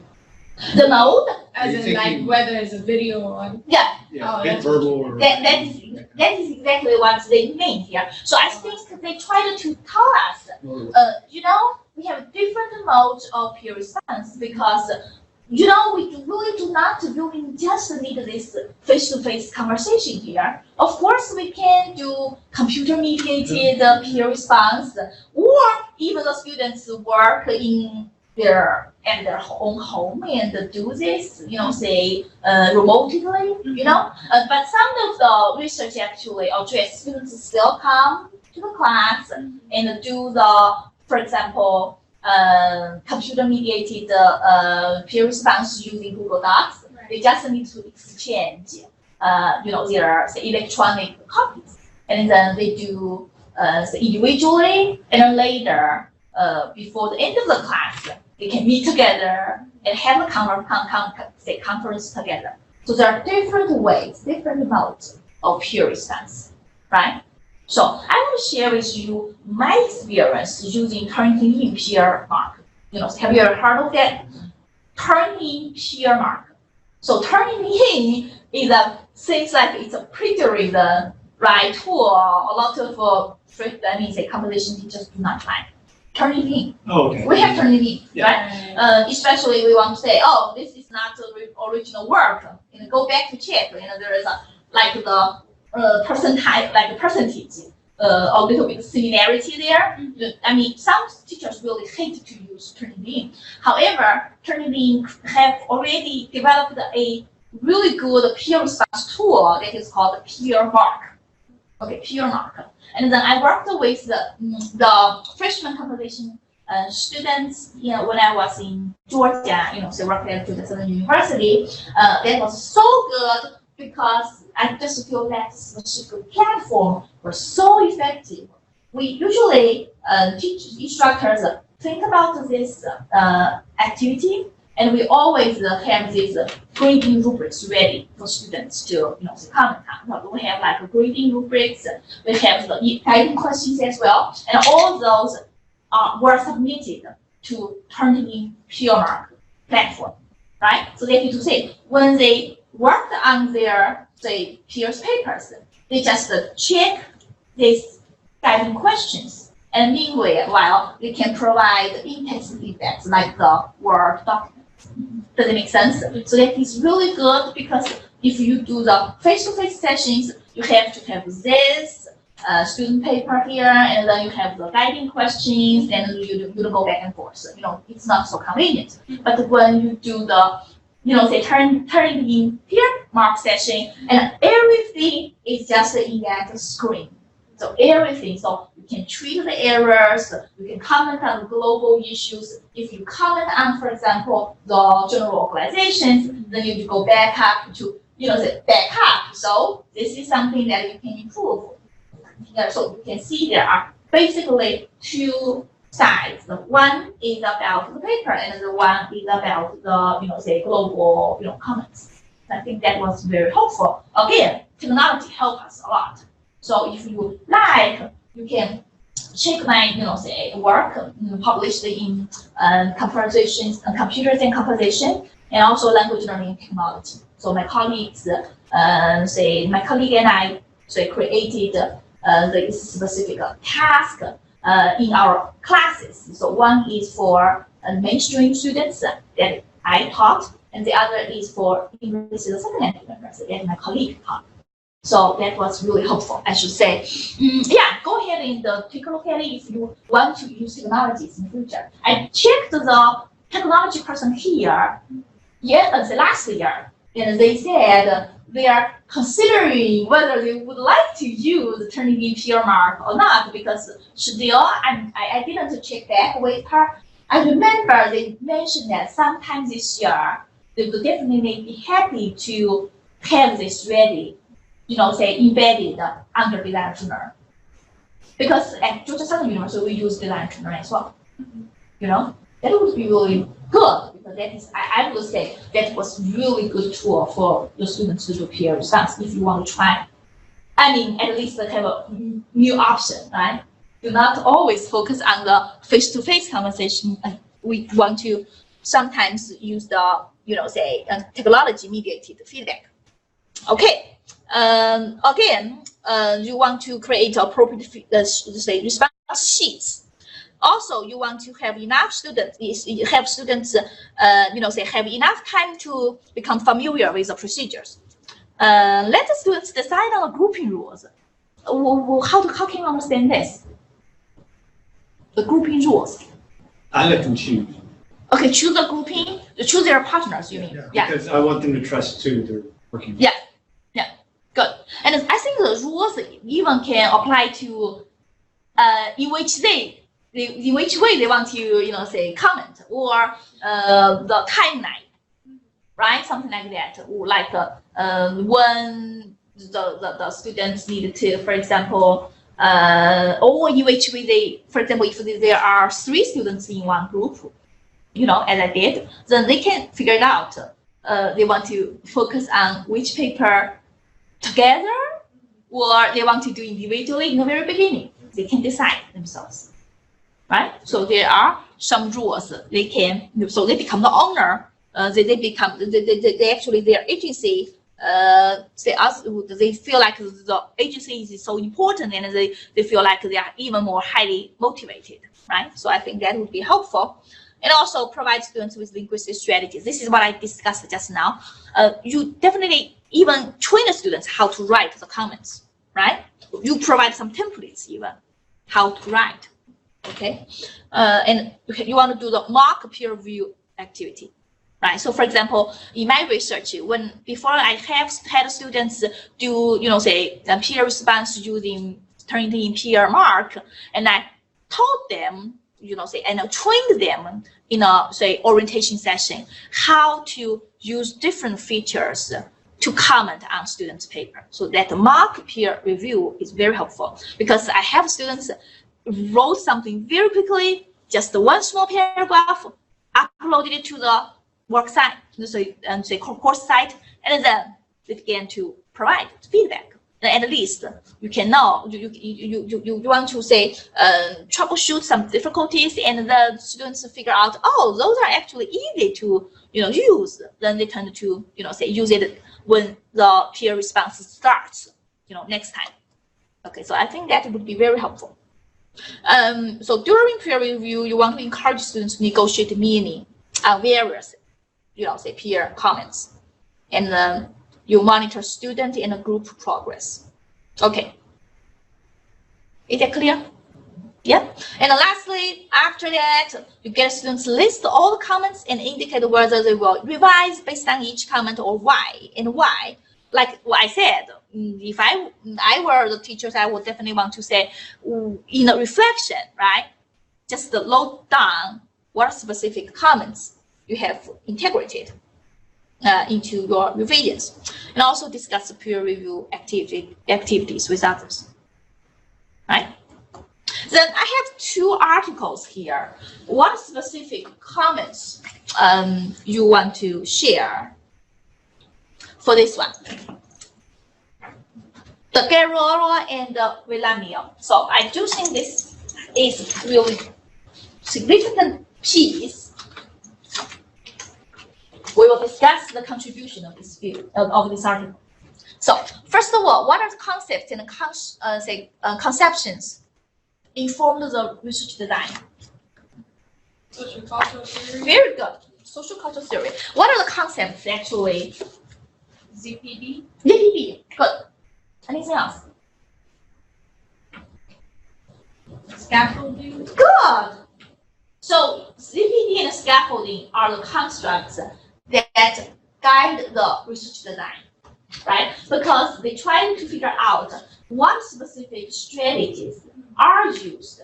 The mode? As in like whether it's a video or. Yeah. Yeah, Oh, bit that's verbal or. That is exactly what they mean here. So I think they tried to tell us, we have different modes of peer response because, we really do not really just need this face-to-face conversation here. Of course, we can do computer-mediated peer response, or even the students work at their own home and do this, say remotely, But some of the research actually address students still come to the class and do for example, computer-mediated peer response using Google Docs. Right. They just need to exchange, their say, electronic copies, and then they do say individually, and then later, before the end of the class, they can meet together and have a conference together. So there are different ways, different modes of peer response, right? So I want to share with you my experience using Turnitin peer mark. Have you ever heard of that? Turnitin peer mark. So Turnitin seems like it's a pretty written, right, tool. A lot of composition teachers do not like. Turnitin. Oh, okay. We have Turnitin, Yeah. right? Especially we want to say, oh, this is not the original work. Go back to check. There is the percentage, a little bit similarity there. Some teachers really hate to use Turnitin. However, Turnitin have already developed a really good peer response tool that is called peer mark. Okay, peer mark. And then I worked with the freshman composition students, when I was in Georgia, so worked at Georgia Southern University. That was so good because I just feel that specific platform was so effective. We usually instructors think about this activity, and we always have these grading rubrics ready for students to comment on. We have grading rubrics, we have the guiding questions as well, and all those were submitted to Turnitin peer mark platform, right? So that is to say, when they worked on their peers' papers, they just check these guiding questions, and meanwhile they can provide in-text feedbacks like the Word document. Does it make sense? So that is really good because if you do the face-to-face sessions, you have to have this student paper here, and then you have the guiding questions, and you go back and forth. It's not so convenient. But when you do the Turnitin peer mark session, and everything is just in that screen. So everything, so you can treat the errors, you can comment on global issues. If you comment on, for example, the general organizations, then you go back up to, the backup. So this is something that you can improve. So you can see there are basically two sides. The one is about the paper, and the one is about the, global, comments. I think that was very helpful. Again, technology helped us a lot. So if you like, you can check my, work published in compositions, computers and composition, and also language learning technology. So my colleagues, my colleague and I, created the specific task in our classes. So one is for mainstream students that I taught, and the other is for English as a second language learners that my colleague taught. So that was really helpful, I should say. Go ahead and take a look at it if you want to use technologies in the future. I checked the technology person here last year, and they said they are considering whether they would like to use Turnitin peer mark or not, because still, I didn't check back with her. I remember they mentioned that sometime this year, they would definitely be happy to have this ready say embedded under design journal. Because at Georgia Southern University, we use design journal as well. That would be really good because that is, I would say, that was really good tool for your students to do peer response if you want to try. At least have a new option, right? Do not always focus on the face-to-face conversation. We want to sometimes use the, technology-mediated feedback. Okay. Again, you want to create appropriate, response sheets. Also, you want to have enough students, have enough time to become familiar with the procedures. Let the students decide on the grouping rules. How can you understand this? The grouping rules. I let them choose. Okay, choose the grouping, choose their partners, you mean? Yeah. Because I want them to trust too, they're working. Yeah, good. And I think the rules even can apply to in which way they want to, comment or the timeline, right? Something like that. Like when the students need to, for example, or in which way they, for example, if there are 3 students in one group, as I did, then they can figure it out. They want to focus on which paper together, or they want to do individually in the very beginning. They can decide themselves, right? So there are some rules they can. So they become the owner. They actually their agency. They feel like the agency is so important, and they feel like they are even more highly motivated, right? So I think that would be helpful. And also provide students with linguistic strategies. This is what I discussed just now. You definitely even train the students how to write the comments, right? You provide some templates even how to write, okay? And you want to do the mock peer review activity, right? So for example, in my research, before I have had students do, peer response turning in peer mark, and I taught them, and trained them in a, orientation session, how to use different features to comment on students' paper. So that mock peer review is very helpful because I have students wrote something very quickly, just one small paragraph, uploaded it to the work site, course site, and then they began to provide feedback. At least you can know you want to troubleshoot some difficulties, and the students figure out, oh, those are actually easy to use. Then they tend to use it when the peer response starts next time. Okay, so I think that would be very helpful. So during peer review, you want to encourage students to negotiate meaning on various peer comments, and you monitor student and group progress. Okay. Is that clear? Yeah. And lastly, after that, you get students list all the comments and indicate whether they will revise based on each comment or why and why. Like what I said, if I were the teachers, I would definitely want to say in a reflection, right? Just load down what specific comments you have integrated into your revisions, and also discuss the peer review activities with others, right? Then I have 2 articles here. What specific comments you want to share for this one? The Guerrero and the Villamil. So I do think this is really significant piece. We will discuss the contribution of this field, of this article. So first of all, what are the concepts and conceptions informed the research design? Social cultural theory. Very good. Social cultural theory. What are the concepts actually? ZPD. ZPD. Good. Anything else? Scaffolding. Good. So ZPD and scaffolding are the constructs that guide the research design, right? Because they try to figure out what specific strategies are used,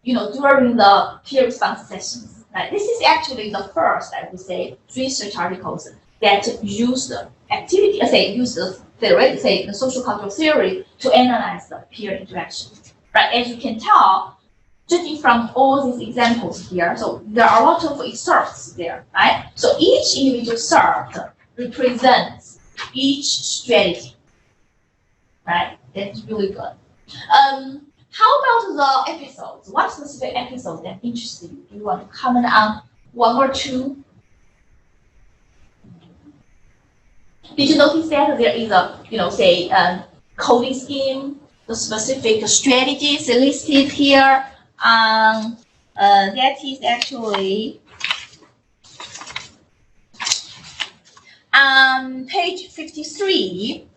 during the peer response sessions. Right? This is actually the first, I would say, research articles that use the activity, use the theory, say the social cultural theory, to analyze the peer interaction. Right? As you can tell, judging from all these examples here, so there are a lot of excerpts there, right? So each individual excerpt represents each strategy, right? That's really good. How about the episodes? What specific episodes that interested you? Do you want to comment on one or two? Did you notice that there is a, say, coding scheme, the specific strategies listed here? That is actually page 53.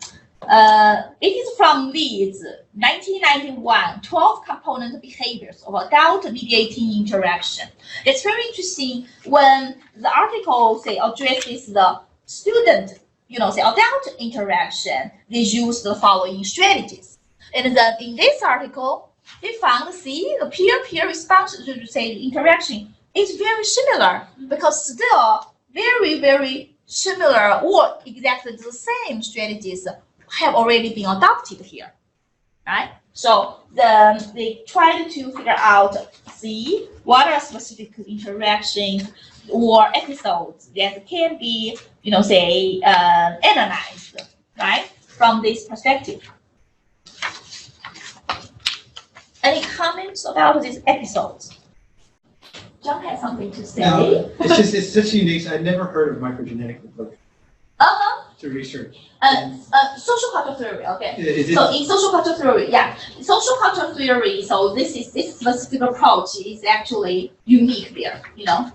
It is from Leeds, 1991, 12 component behaviors of adult mediating interaction. It's very interesting when the article, say, addresses the student, say, adult interaction, they use the following strategies. And then in this article, they found, see, the peer-peer response to, say, interaction is very similar, because still very, very similar or exactly the same strategies have already been adopted here, right? So then they tried to figure out, see, what are specific interactions or episodes that can be, say, analyzed, right, from this perspective. Any comments about these episodes? John has something to say. No, it's such unique. I never heard of microgenetic approach to research. Social culture theory, okay. Is So in social culture theory, yeah, social culture theory. So this specific approach is actually unique there. You are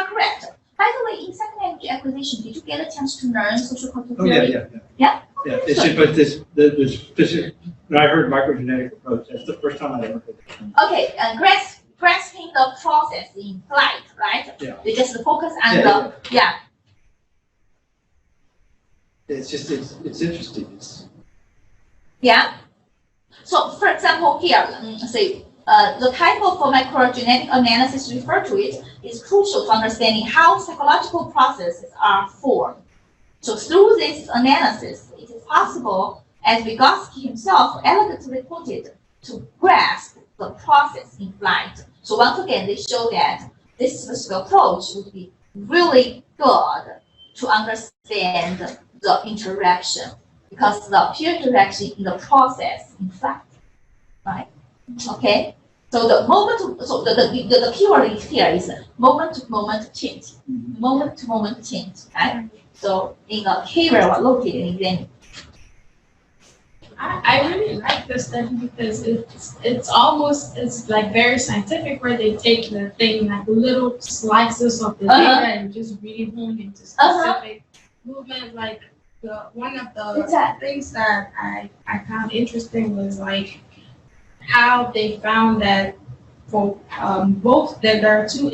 correct. By the way, in second language acquisition, did you get a chance to learn social culture theory? Yeah. It's just, but the specific. When I heard microgenetic approach, that's the first time I ever heard it. Okay, and grasping the process in flight, right? Yeah. They just focus on It's just it's interesting. Yeah. So, for example, here, say the type of microgenetic analysis referred to it is crucial to understanding how psychological processes are formed. So, through this analysis, it is possible, as Vygotsky himself elegantly put it, to grasp the process in flight. So, once again, they show that this specific approach would be really good to understand the interaction, because the peer interaction in the process, in fact, right? Okay. So the the keyword here is moment to moment change, moment to moment change, right? So in a keyword located in them. I really like this study because it's like very scientific, where they take the thing like little slices of the data and just really hone into specific movement. Like one of the things that I found interesting was like how they found that for both that there are two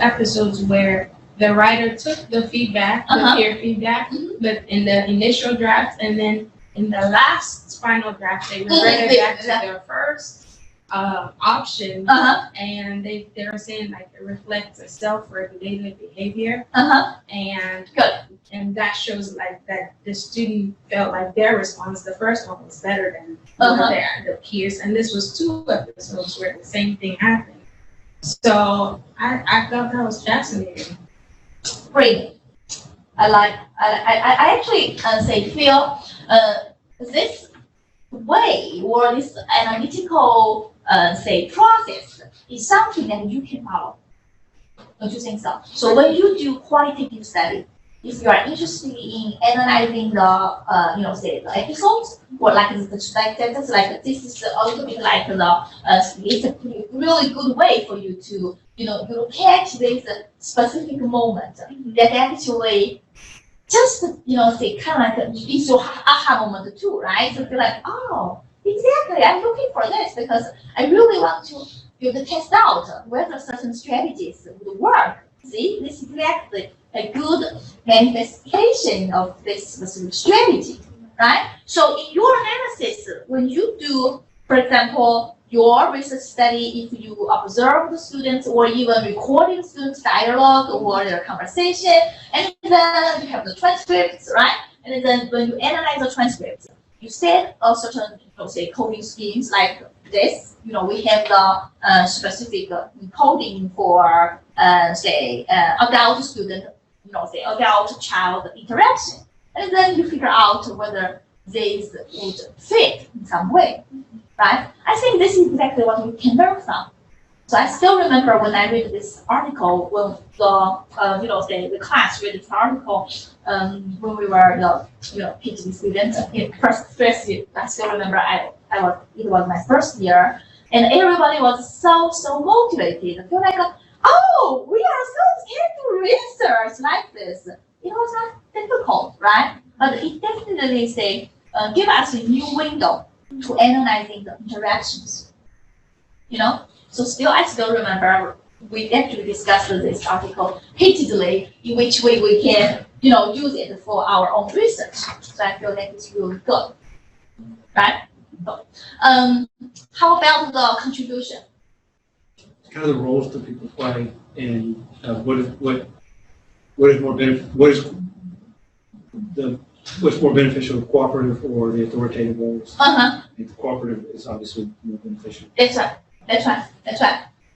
episodes where the writer took the feedback, the peer feedback, but in the initial draft, and then in the last final draft, they reverted back to their first option, and they were saying like it reflects a self-regulated behavior, and that shows like that the student felt like their response, the first one, was better than the peers, and this was 2 episodes where the same thing happened. So I thought that was fascinating. Great. I actually feel this way or this analytical process is something that you can follow. Don't you think so? So when you do qualitative study, if you are interested in analyzing the the episodes, or like the that's like this is a little bit like it's a really good way for you to you catch this specific moment that actually just kind of like it's your aha moment too, right? So feel like, oh, exactly, I'm looking for this because I really want to test out whether certain strategies would work. See, this is exactly a good manifestation of this specific strategy, right? So in your analysis, when you do, for example, your research study, if you observe the students or even recording students' dialogue or their conversation, and then you have the transcripts, right? And then when you analyze the transcripts, you set a certain, say, coding schemes like this. We have the specific coding for, say, adult student, say, adult-child interaction. And then you figure out whether these would fit in some way, right? I think this is exactly what we can learn from. So I still remember when I read this article, when the the class read this article, when we were PhD students in first year. I still remember it was my first year, and everybody was so motivated. I feel like, oh, we are so scared to research like this. It was not difficult, right? But it definitely give us a new window to analyzing the interactions. So I still remember we actually discussed this article heatedly, in which way we can, use it for our own research. So I feel like it's really good, right? How about the contribution? Kind of the roles that people play, and what is more beneficial, the cooperative or the authoritative roles? I think the cooperative is obviously more beneficial. That's right.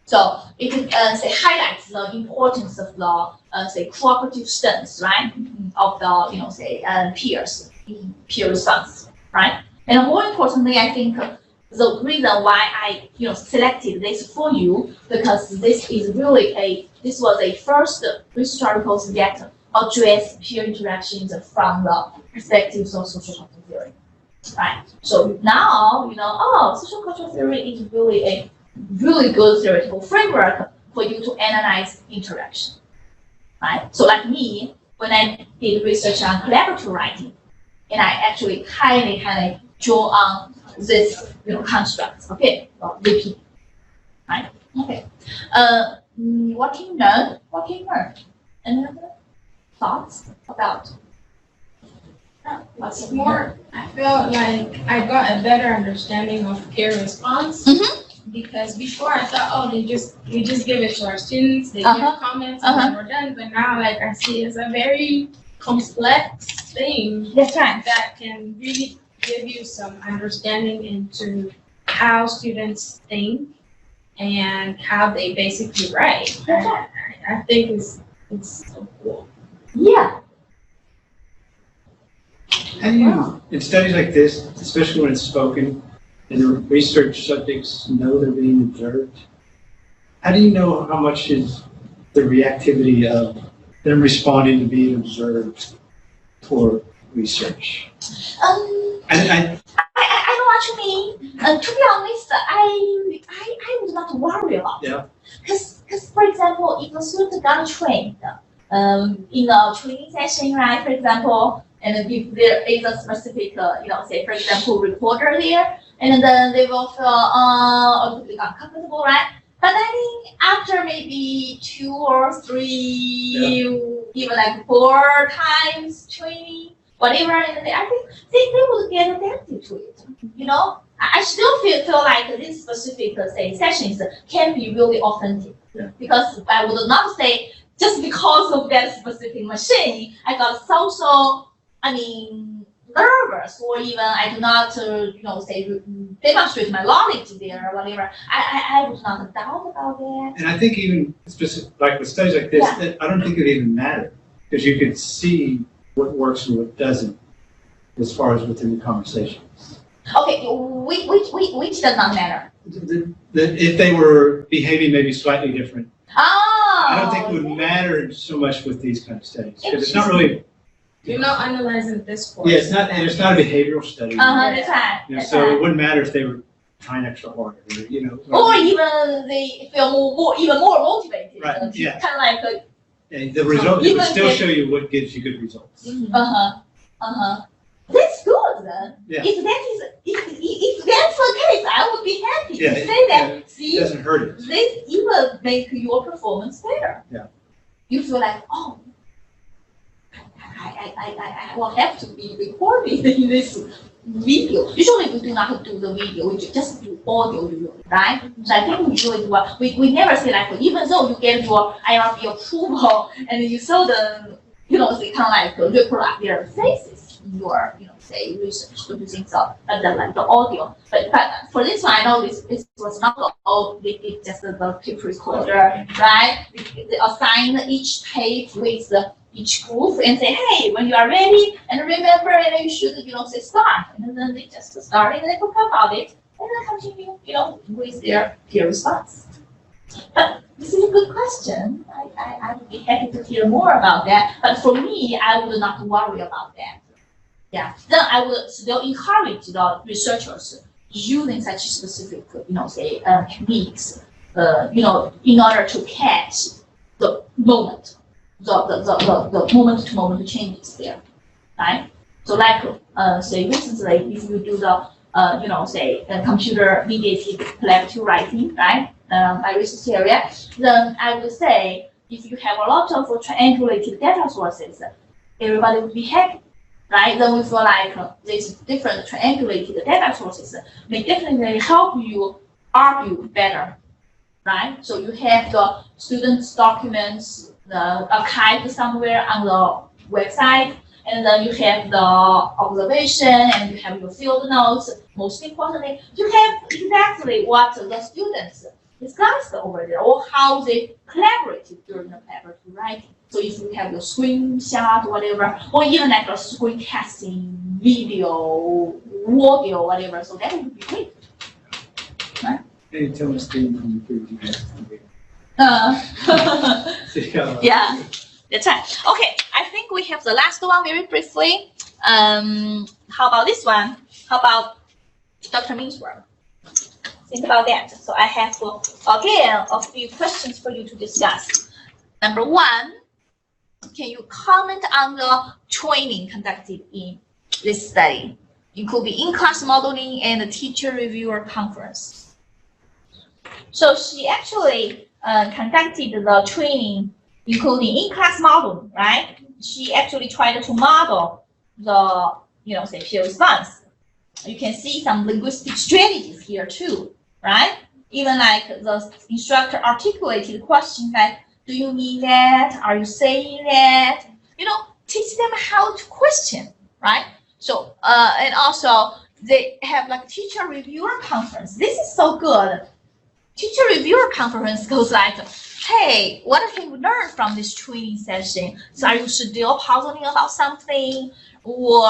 So it highlights the importance of the cooperative stance, right? Of the peers in peer response, right? And more importantly, I think the reason why I selected this for you, because this was a first research article that address peer interactions from the perspectives of social cultural theory, right? So now social cultural theory is really a really good theoretical framework for you to analyze interaction, right? So like me, when I did research on collaborative writing, and I actually kind of draw on this constructs, okay, repeat, right? Okay. What can you learn? Any other thoughts about? What's more, I felt like I got a better understanding of peer response. Because before I thought, we just give it to our students, they give comments, and then we're done. But now, I see it's a very complex thing. That's right. That can really give you some understanding into how students think and how they basically write. I think it's so cool. Yeah. How do you, in studies like this, especially when it's spoken, and the research subjects know they're being observed, how do you know how much is the reactivity of them responding to being observed for research? I know what you mean. To be honest, I would not worry about it. Because for example, if a student got trained in a training session, right, for example, and if there is a specific, say for example, reporter there, and then they will feel a little bit uncomfortable, right? But I think after maybe 2 or 3, even 4 times training, whatever, and I think they will get adapted to it. I still feel like these specific sessions can be really authentic, because I would not say just because of that specific machine I got so nervous, or even I do not demonstrate my knowledge there or whatever. I would not doubt about that. And I think even like with studies like this, I don't think it even matters, because you could see what works and what doesn't as far as within the conversations. Okay, which does not matter? If they were behaving maybe slightly different. Oh. I don't think it would matter so much with these kind of studies, because it's not really. You're not analyzing this course. Yeah, it's not a behavioral study. That's right. So it wouldn't matter if they were trying extra hard, or even they feel even more motivated. Right. Yeah. Kind of and the result it would still show you what gives you good results. That's good then. Yeah. If that's the case, I would be happy to say that. See, it doesn't hurt it. This even make your performance better. Yeah. You feel like, oh, I will have to be recorded in this video. Usually we do not do the video, we just do audio, right? So I think we usually do we never say like, even though you get your IRB approval and you saw the say kind of like reproduce their faces in your, say research using the audio. But for this one, I know this was not the audio, they did just the tape recorder, right? They assign each tape with each group and say, hey, when you are ready, and remember, and you should, say start. And then they just start and they talk about it, and then continue, with their peer response. But this is a good question. I would be happy to hear more about that. But for me, I would not worry about that. Yeah. Then I would still encourage the researchers using such specific, say techniques, in order to catch the moment, the moment-to-moment changes there, right? So like, say recently, if you do the, say computer-mediated collaborative writing, right? My research area, then I would say if you have a lot of triangulated data sources, everybody would be happy, right? Then we feel like these different triangulated data sources may definitely help you argue better, right? So you have the students' documents archived somewhere on the website, and then you have the observation, and you have your field notes. Most importantly, you have exactly what the students discussed over there, or how they collaborated during the collaborative writing. So if you have your screenshot, whatever, or even like a screencasting, video, audio, whatever, so that would be great. Right? Can you tell us the Yeah, that's right. Okay, I think we have the last one very briefly. How about this one? How about Dr. Min's work? Think about that. So I have, again, a few questions for you to discuss. Number one, can you comment on the training conducted in this study, including in-class modeling and the teacher reviewer conference? So she actually conducted the training, including in-class modeling, right? She actually tried to model the, say peer response. You can see some linguistic strategies here too, right? Even like the instructor articulated questions like, do you mean that? Are you saying that? Teach them how to question, right? So, and also they have like teacher reviewer conference. This is so good. Teacher reviewer conference goes like, hey, what have you learned from this training session? So are you still puzzling about something? Or,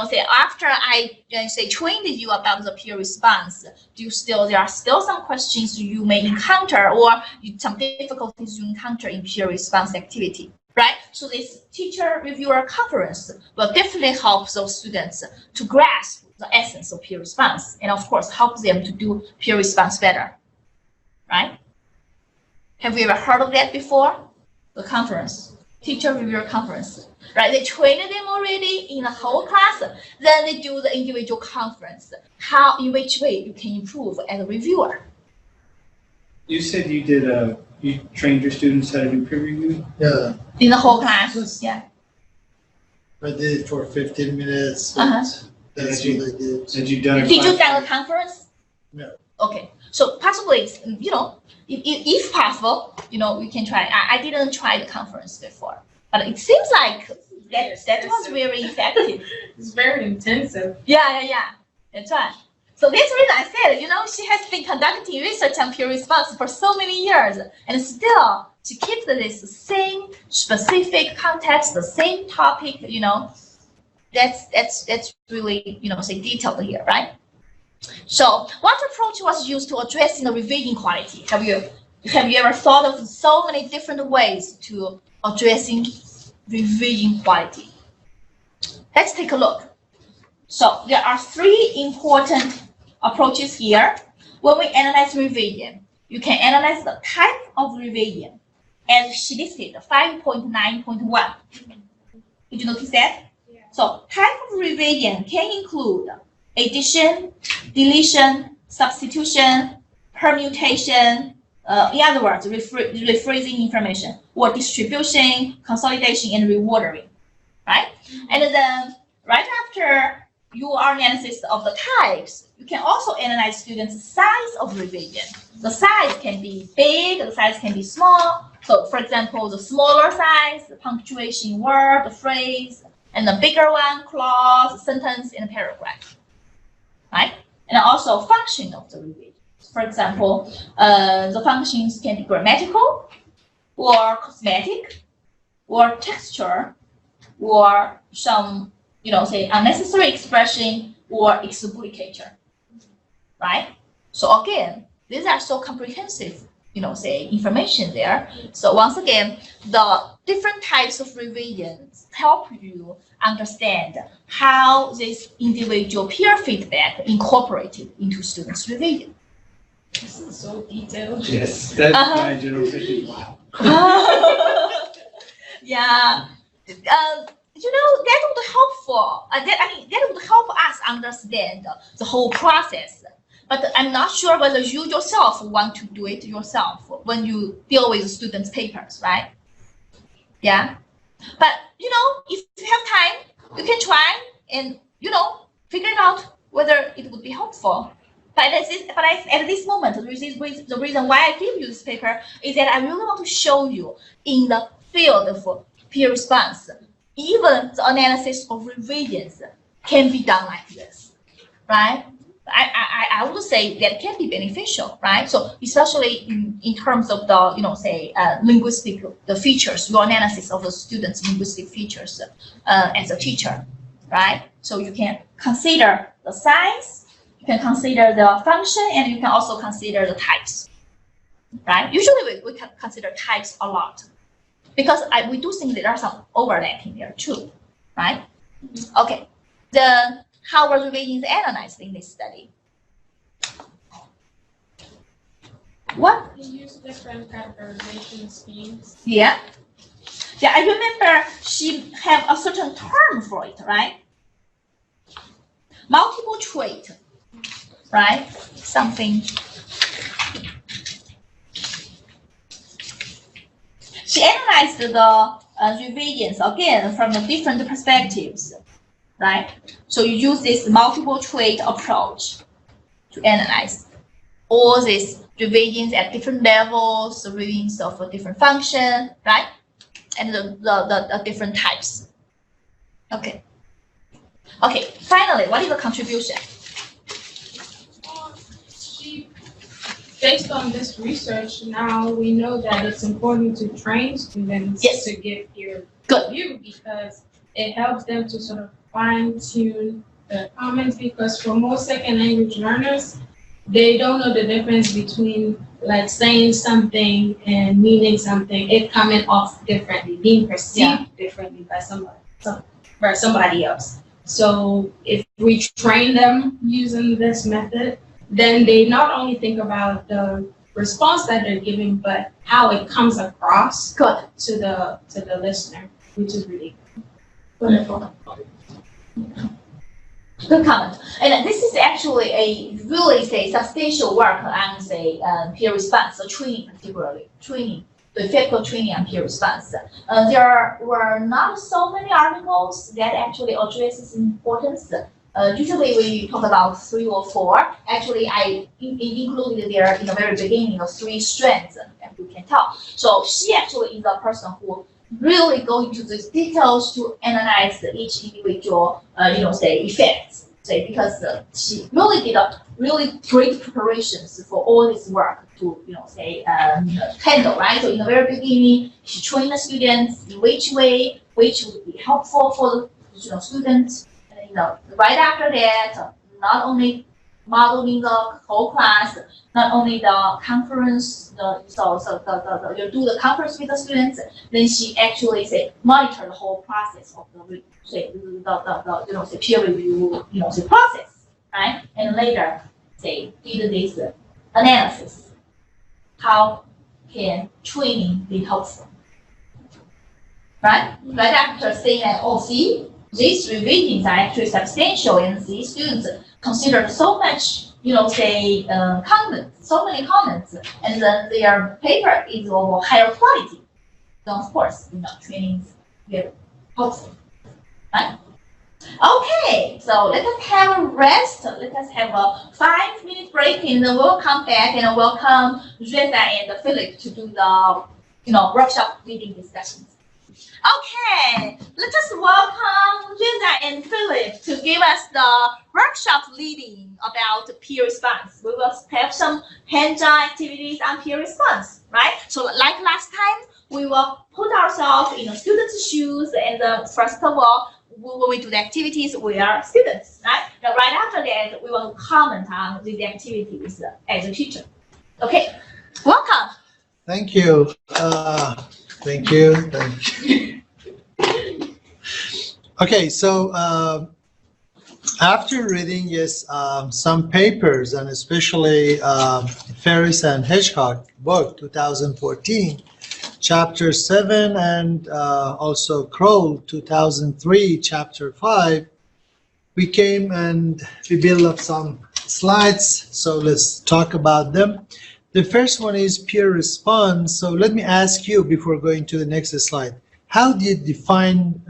say after I say trained you about the peer response, there are still some questions you may encounter, or some difficulties you encounter in peer response activity, right? So this teacher reviewer conference will definitely help those students to grasp the essence of peer response, and of course help them to do peer response better, right? Have you ever heard of that before? The conference, teacher reviewer conference. Right, they trained them already in the whole class. Then they do the individual conference. In which way you can improve as a reviewer? You said you did you trained your students how to do peer review? Yeah. In the whole class, yeah. I did it for 15 minutes. Uh-huh. That's what I did. Had you done it? Did you done the conference? No. Okay, so possibly, if possible, we can try. I didn't try the conference before, but it seems like that was very effective. It's very intensive. Yeah. That's right. So that's the reason I said, she has been conducting research on peer response for so many years, and still she keeps this same specific context, the same topic. That's really say detailed here, right? So what approach was used to addressing the revision quality? Have you ever thought of so many different ways to addressing revision quality? Let's take a look. So there are three important approaches here. When we analyze revision, you can analyze the type of revision, and she listed 5.9.1. Did you notice that? Yeah. So type of revision can include addition, deletion, substitution, permutation, in other words, rephrasing information, or distribution, consolidation, and reordering, right? And then right after your analysis of the types, you can also analyze students' size of revision. The size can be big, the size can be small. So for example, the smaller size, the punctuation word, the phrase, and the bigger one, clause, sentence, and paragraph, right? And also function of the revision. For example, the functions can be grammatical, or cosmetic, or texture, or some, say unnecessary expression or explicator, right? So again, these are so comprehensive, say information there. So once again, the different types of revisions help you understand how this individual peer feedback incorporated into students' revision. This is so detailed. Yes, that's my general thinking. Wow. Yeah. That would helpful. That would help us understand the whole process. But I'm not sure whether you yourself want to do it yourself when you deal with students' papers, right? Yeah. But if you have time, you can try and figure it out whether it would be helpful. But at this moment, the reason why I give you this paper is that I really want to show you in the field of peer response, even the analysis of revisions can be done like this, right? I would say that can be beneficial, right? So especially in terms of the, linguistic, the features, your analysis of the students' linguistic features as a teacher, right? So you can consider the size, you can consider the function, and you can also consider the types, right? Usually we can consider types a lot because we do think there are some overlapping there too, right? Okay, how were revisions analyzed in this study? What? You use different categorization schemes. Yeah. Yeah, I remember she have a certain term for it, right? Multiple trait, right? Something. She analyzed the revisions again from the different perspectives, right? So you use this multiple trait approach to analyze all these revisions at different levels, the revisions of a different function, right? And the different types. Okay. Okay, finally, what is the contribution? Based on this research, now we know that it's important to train students to give peer review because it helps them to sort of fine-tune the comments, because for most second language learners, they don't know the difference between like saying something and meaning something, it coming off differently, being perceived differently by somebody else. So if we train them using this method, then they not only think about the response that they're giving, but how it comes across to the listener, which is really wonderful. Good comment. And this is actually a really substantial work on peer response, so training particularly, the effective training on peer response. There were not so many articles that actually address its importance. Usually we talk about 3 or 4. Actually, I included there in the very beginning of 3 strands, as you can tell. So she actually is the person who really go into these details to analyze each individual, effects. Because she really did a really great preparations for all this work to, handle, right? So in the very beginning, she trained the students in which way, which would be helpful for the students. Right after that, not only modeling the whole class, not only the conference, you do the conference with the students, then she actually monitor the whole process of the peer review, process, right? And later, did this analysis. How can training be helpful? Right? Right after saying that, see, these revisions are actually substantial, and these students consider so much, comments, so many comments, and then their paper is of higher quality. So of course, training is very helpful, right? Okay, so let us have a rest. Let us have a 5-minute break, and then we'll come back and welcome Reza and Philip to do the workshop leading discussions. Okay, let us welcome Reza and Philip to give us the workshop leading about peer response. We will have some hands-on activities on peer response, right? So like last time, we will put ourselves in a student's shoes, and first of all, when we do the activities, we are students, right? Now, right after that, we will comment on these activities as a teacher. Okay, welcome. Thank you. Thank you. Thank you. Okay, so after reading some papers, and especially Ferris and Hitchcock book 2014, chapter 7, and also Kroll 2003 chapter 5, we came and we built up some slides, so let's talk about them. The first one is peer response. So let me ask you before going to the next slide, how do you define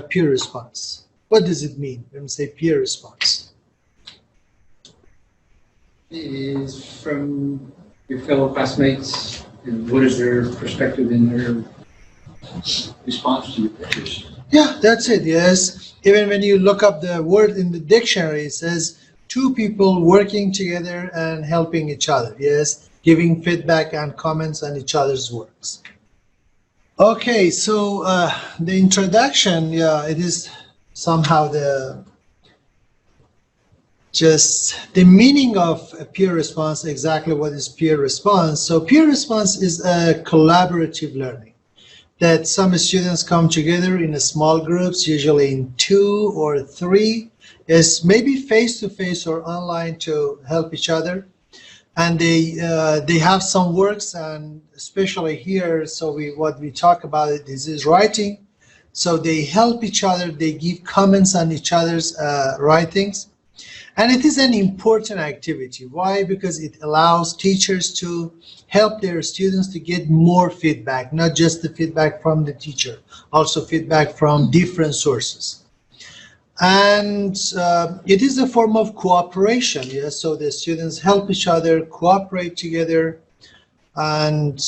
peer response? What does it mean when we say peer response? Is from your fellow classmates, and what is their perspective in their response to your pictures? Yeah, that's it, yes. Even when you look up the word in the dictionary, it says two people working together and helping each other, yes, giving feedback and comments on each other's works. Okay, so the introduction, it is somehow the meaning of a peer response, exactly what is peer response. So peer response is a collaborative learning that some students come together in small groups, usually in 2 or 3, is maybe face-to-face or online to help each other. And they have some works, and especially here, so what we talk about is writing. So they help each other, they give comments on each other's writings. And it is an important activity. Why? Because it allows teachers to help their students to get more feedback, not just the feedback from the teacher, also feedback from different sources. And it is a form of cooperation, yes? So the students help each other, cooperate together, and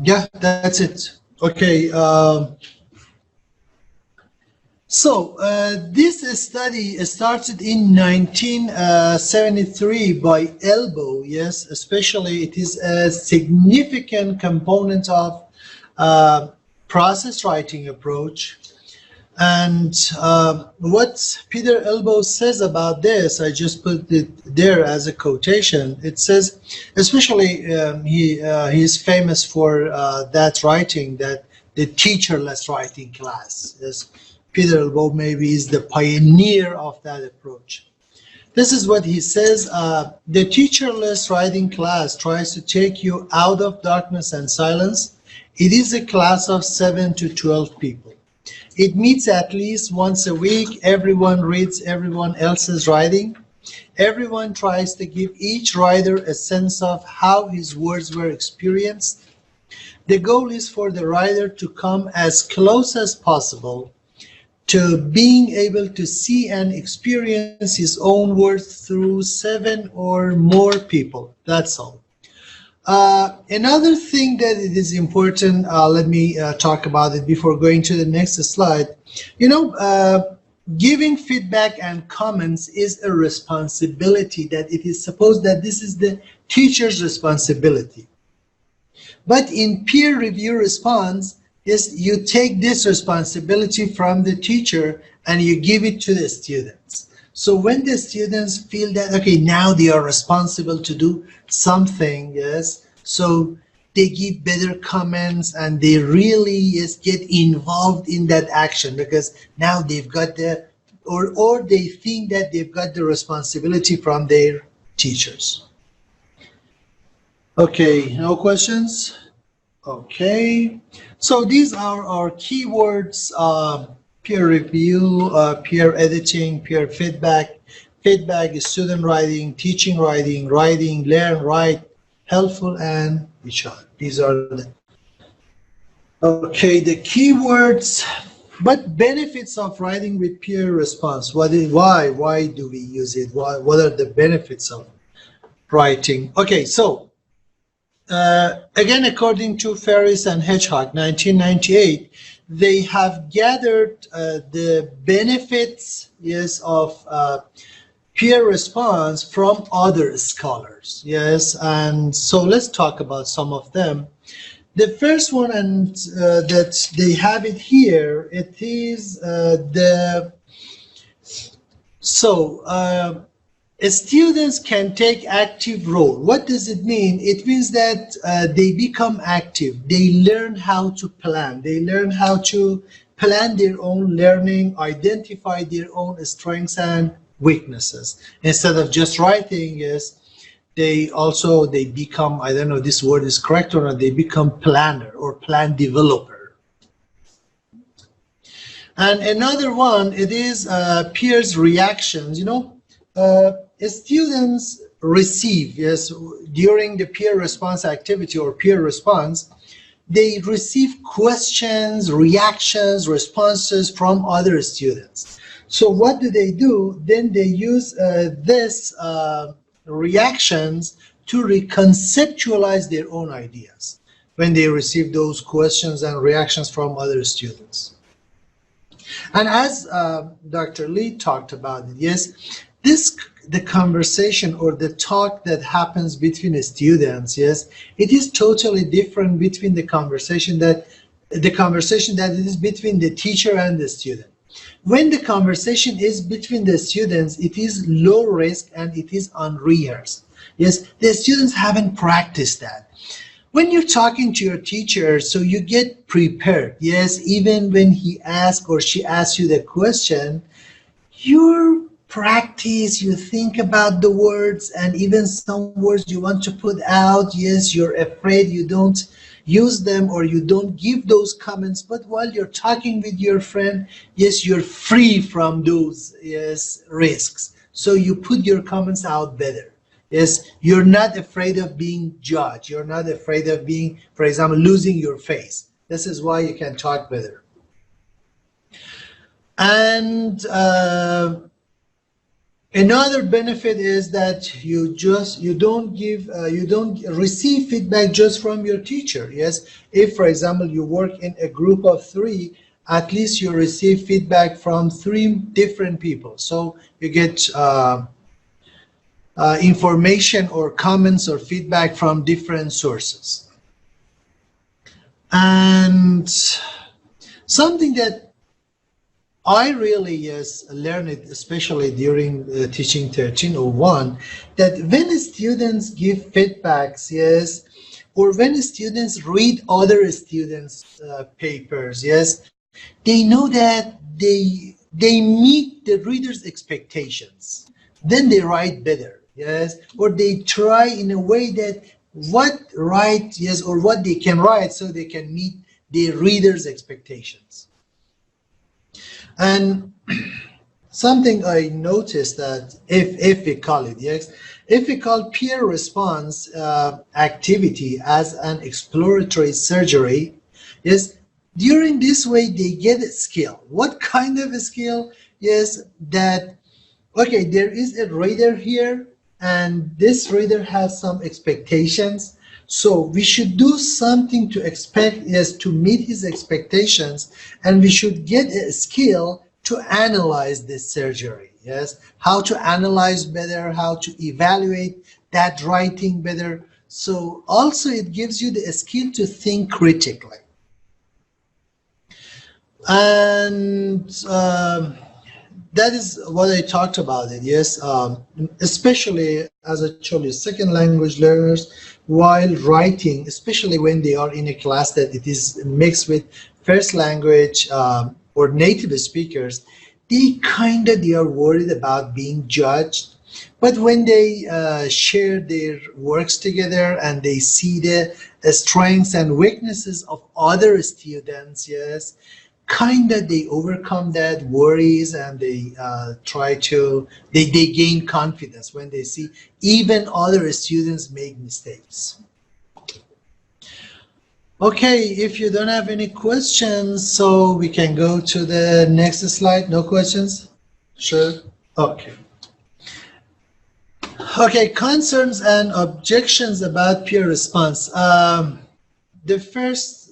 yeah, that's it. Okay. So this study started in 1973 by Elbow, yes, especially it is a significant component of process writing approach. And what Peter Elbow says about this, I just put it there as a quotation. It says, especially he is famous for that writing, that the teacherless writing class. Yes. Peter Elbow maybe is the pioneer of that approach. This is what he says, the teacherless writing class tries to take you out of darkness and silence. It is a class of 7 to 12 people. It meets at least once a week. Everyone reads everyone else's writing. Everyone tries to give each writer a sense of how his words were experienced. The goal is for the writer to come as close as possible to being able to see and experience his own words through 7 or more people. That's all. Another thing that it is important, let me talk about it before going to the next slide. Giving feedback and comments is a responsibility that it is supposed that this is the teacher's responsibility. But in peer review response, is you take this responsibility from the teacher and you give it to the students. So when the students feel that, okay, now they are responsible to do something, yes, so they give better comments and they really get involved in that action because now they've got or they think that they've got the responsibility from their teachers. Okay, no questions? Okay, so these are our keywords: peer review, peer editing, peer feedback. Feedback is student writing, teaching writing, writing, learn, write, helpful, and each other. These are the okay. The keywords But benefits of writing with peer response. Why do we use it? What are the benefits of writing? Okay, so again, according to Ferris and Hedgehog, 1998, they have gathered the benefits, yes, of peer response from other scholars. Yes, and so let's talk about some of them. The first one, and that they have it here, it is students can take active role. What does it mean? It means that they become active. They learn how to plan. They learn how to plan their own learning, identify their own strengths and weaknesses. Instead of just writing, yes, they become, I don't know if this word is correct or not, they become planner or plan developer. And another one, it is peers' reactions. Students receive, yes, during the peer response activity or peer response, they receive questions, reactions, responses from other students. So what do? Then they use this reactions to reconceptualize their own ideas when they receive those questions and reactions from other students. And as Dr. Lee talked about it, yes, the conversation or the talk that happens between the students, yes, it is totally different between the conversation that it is between the teacher and the student. When the conversation is between the students, it is low risk and it is unrehearsed. Yes, the students haven't practiced that. When you're talking to your teacher, so you get prepared. Yes, even when he asks or she asks you the question, you practice, you think about the words, and even some words you want to put out. Yes, you're afraid you don't use them or you don't give those comments, but while you're talking with your friend, yes, you're free from those, yes, risks. So you put your comments out better. Yes, you're not afraid of being judged. You're not afraid of being, for example, losing your face. This is why you can talk better. And another benefit is that you don't receive feedback just from your teacher. Yes, if, for example, you work in a group of 3, at least you receive feedback from 3 different people. So you get information or comments or feedback from different sources. And something that I really, yes, learned it, especially during teaching 1301, that when students give feedbacks, yes, or when students read other students' papers, yes, they know that they meet the reader's expectations. Then they write better, yes, or they try in a way that what they can write so they can meet the reader's expectations. And something I noticed that if we call it, yes, if we call peer response activity as an exploratory surgery, yes, during this way they get a skill. What kind of a skill? Yes, that, okay, there is a reader here and this reader has some expectations. So we should do something to expect, yes, to meet his expectations, and we should get a skill to analyze this surgery, yes, how to analyze better, how to evaluate that writing better. So also it gives you the skill to think critically. And that is what I talked about it, yes, especially as I told you, second language learners, while writing, especially when they are in a class that it is mixed with first language or native speakers, they are worried about being judged. But when they share their works together and they see the strengths and weaknesses of other students, yes, they overcome that worries and they they gain confidence when they see even other students make mistakes. Okay, if you don't have any questions, so we can go to the next slide. No questions? Sure. Okay. Okay, concerns and objections about peer response. The first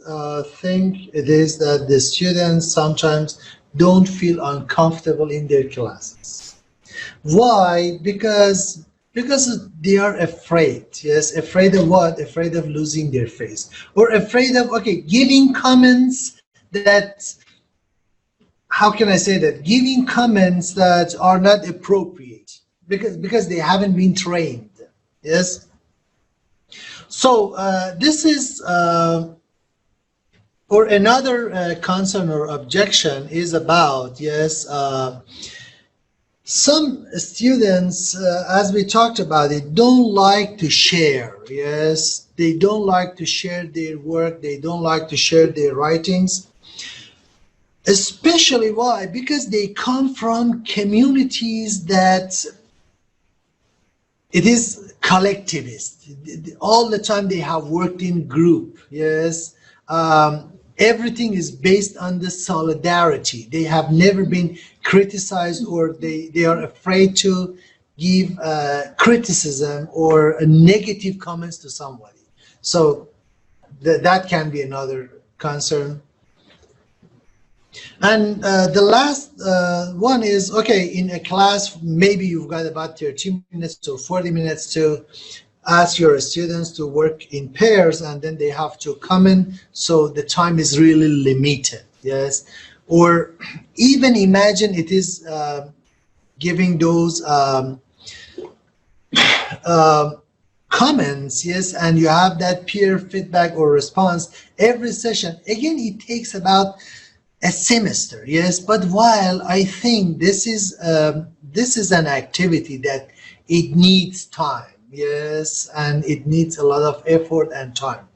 thing it is that the students sometimes don't feel uncomfortable in their classes. Why? Because they are afraid. Yes, afraid of what? Afraid of losing their face, or afraid of giving comments that, how can I say that? Giving comments that are not appropriate because they haven't been trained. Yes. So this is or another concern or objection is about, yes, some students, as we talked about it, don't like to share. Yes, they don't like to share their work. They don't like to share their writings. Especially why? Because they come from communities that it is collectivist. All the time they have worked in group. Yes. Everything is based on the solidarity. They have never been criticized, or they are afraid to give criticism or negative comments to somebody. So that can be another concern. And the last one is, okay, in a class, maybe you've got about 30 minutes to 40 minutes to ask your students to work in pairs, and then they have to comment, so the time is really limited. Yes. Or even imagine it is giving those comments, yes, and you have that peer feedback or response every session. Again, it takes about a semester. Yes. But while I think this is an activity that it needs time. Yes, and it needs a lot of effort and time.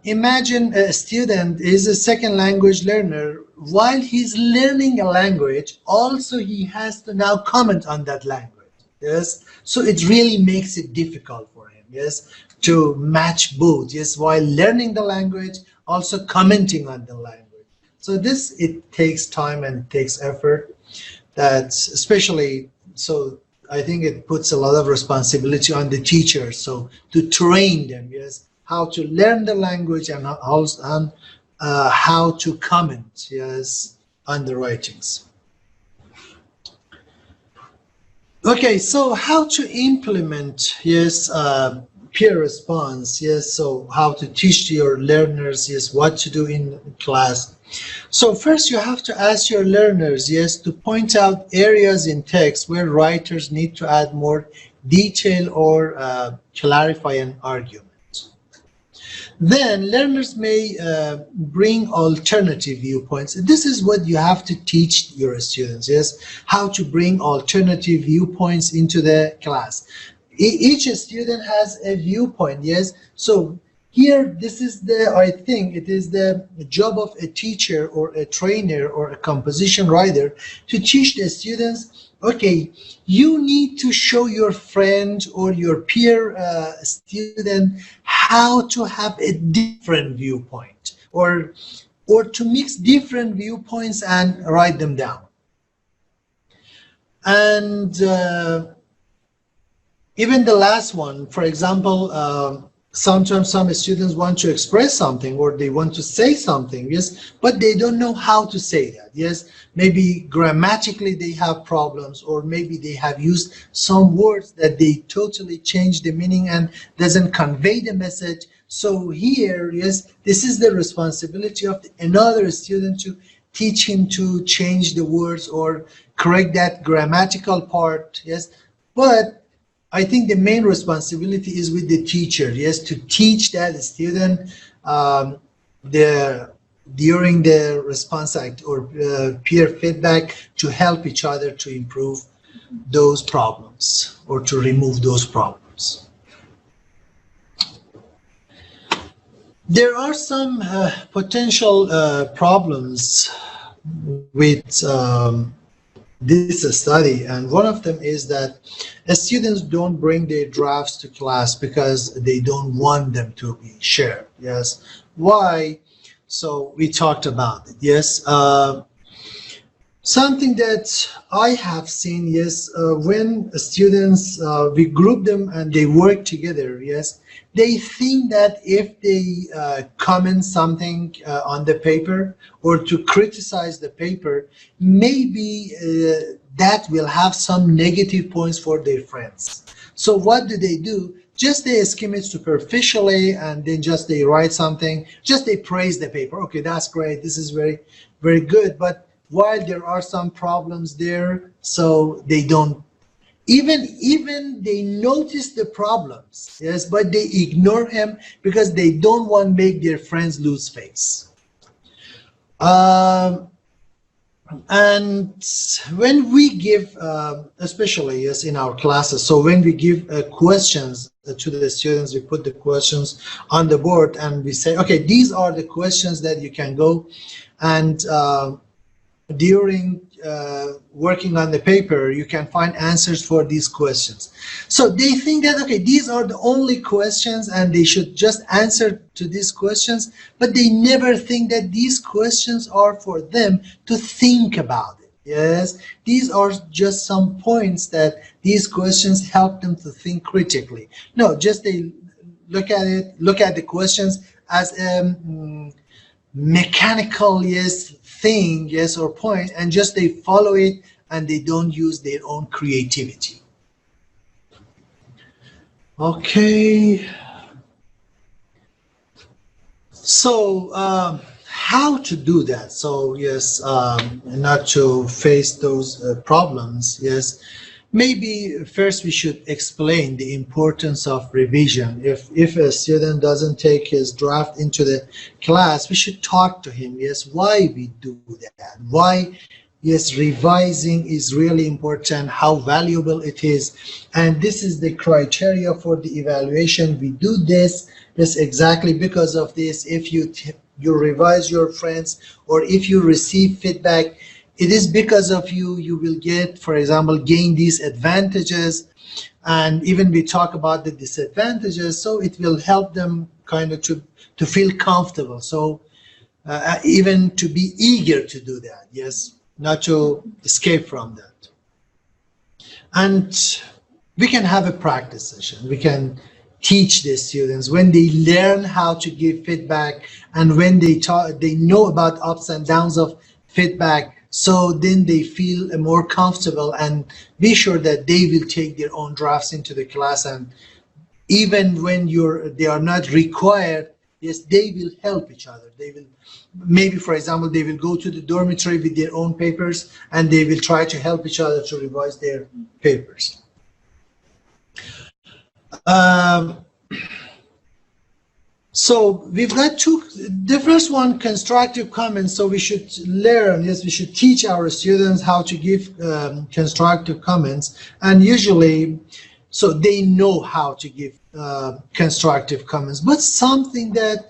Imagine a student is a second language learner. While he's learning a language, also he has to now comment on that language. Yes, so it really makes it difficult for him. Yes, to match both. Yes, while learning the language, also commenting on the language. So it takes time and it takes effort. That's especially so. I think it puts a lot of responsibility on the teacher, so to train them, yes, how to learn the language and how to comment, yes, on the writings. Okay, so how to implement, yes, peer response, yes, so how to teach your learners, yes, what to do in class. So first you have to ask your learners, yes, to point out areas in text where writers need to add more detail or clarify an argument. Then learners may bring alternative viewpoints. This is what you have to teach your students, yes, how to bring alternative viewpoints into the class. Each student has a viewpoint, yes, so here, this is I think it is the job of a teacher or a trainer or a composition writer to teach the students, okay, you need to show your friend or your peer student how to have a different viewpoint, or to mix different viewpoints and write them down. And even the last one, for example, sometimes some students want to express something or they want to say something, yes, but they don't know how to say that, yes. Maybe grammatically they have problems, or maybe they have used some words that they totally change the meaning and doesn't convey the message. So here, yes, this is the responsibility of another student to teach him to change the words or correct that grammatical part, yes. But I think the main responsibility is with the teacher, yes, to teach that student during the response act or peer feedback to help each other to improve those problems or to remove those problems. There are some potential problems with this study, and one of them is that students don't bring their drafts to class because they don't want them to be shared, yes, Why? So we talked about it. Yes. Something that I have seen, yes, when students, we group them and they work together, yes, they think that if they comment something on the paper or to criticize the paper, maybe that will have some negative points for their friends. So what do? Just they skim it superficially and then just they write something, just they praise the paper. Okay, that's great. This is very, very good. But while there are some problems there, so they don't even they notice the problems, yes, but they ignore him because they don't want to make their friends lose face. And when we give, especially yes in our classes, so when we give questions to the students, we put the questions on the board and we say, okay, these are the questions that you can go and during working on the paper, you can find answers for these questions. So they think that, okay, these are the only questions and they should just answer to these questions, but they never think that these questions are for them to think about it. Yes, these are just some points that these questions help them to think critically. No, just they look at the questions as a mechanical, yes, thing, yes, or point, and just they follow it and they don't use their own creativity. Okay. So how to do that? So yes, not to face those problems, yes. Maybe first we should explain the importance of revision. If a student doesn't take his draft into the class, we should talk to him, yes, why we do that, why, yes, revising is really important, how valuable it is, and this is the criteria for the evaluation. We do this exactly because of this. If you revise your friends or if you receive feedback, it is because of you will get, for example, gain these advantages, and even we talk about the disadvantages, so it will help them kind of to feel comfortable, so even to be eager to do that, yes, not to escape from that. And we can have a practice session. We can teach the students when they learn how to give feedback and when they know about ups and downs of feedback, so then they feel more comfortable, and be sure that they will take their own drafts into the class, and even when they are not required, yes, they will help each other. They will, maybe for example, they will go to the dormitory with their own papers and they will try to help each other to revise their papers. So we've got the first one, constructive comments. So we should learn, yes, we should teach our students how to give constructive comments, and usually, so they know how to give constructive comments, but something that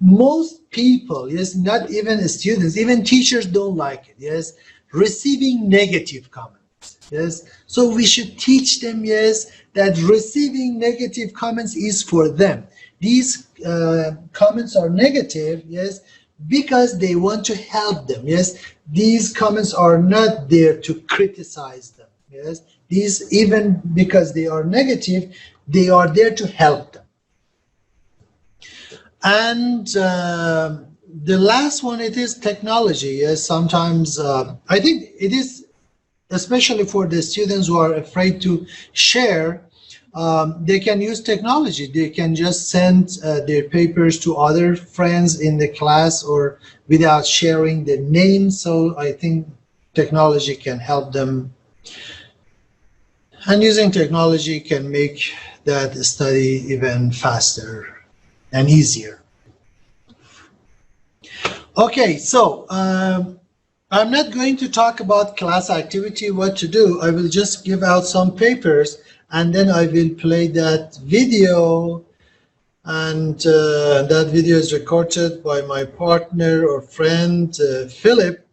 most people, yes, not even students, even teachers don't like it, yes, receiving negative comments, yes. So we should teach them, yes, that receiving negative comments is for them. These comments are negative, yes, because they want to help them, yes. These comments are not there to criticize them, yes. These, even because they are negative, they are there to help them. And the last one, it is technology. Yes, sometimes I think it is, especially for the students who are afraid to share, they can use technology. They can just send their papers to other friends in the class or without sharing the name. So I think technology can help them. And using technology can make that study even faster and easier. Okay, so I'm not going to talk about class activity, what to do. I will just give out some papers and then I will play that video, and that video is recorded by my partner or friend Philip.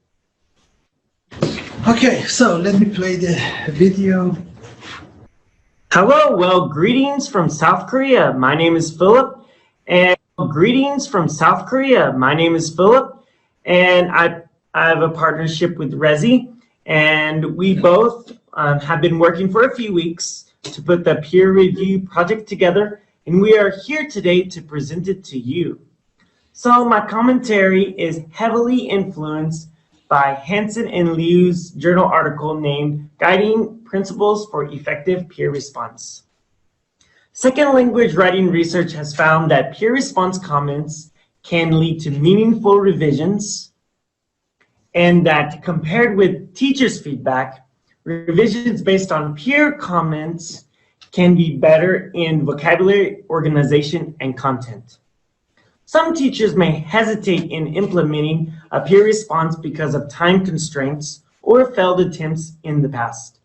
Okay, so let me play the video. Hello, well, greetings from South Korea. My name is Philip, and greetings from South Korea. My name is Philip, and I have a partnership with Rezi, and we both have been working for a few weeks to put the peer review project together, and we are here today to present it to you. So my commentary is heavily influenced by Hansen and Liu's journal article named Guiding Principles for Effective Peer Response. Second language writing research has found that peer response comments can lead to meaningful revisions, and that compared with teachers' feedback, revisions based on peer comments can be better in vocabulary organization and content. Some teachers may hesitate in implementing a peer response because of time constraints or failed attempts in the past.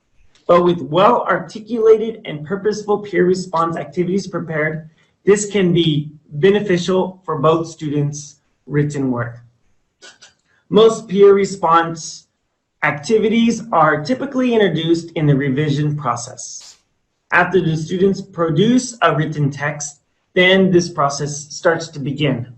But with well-articulated and purposeful peer response activities prepared, this can be beneficial for both students' written work. Most peer response activities are typically introduced in the revision process. After the students produce a written text, then this process starts to begin.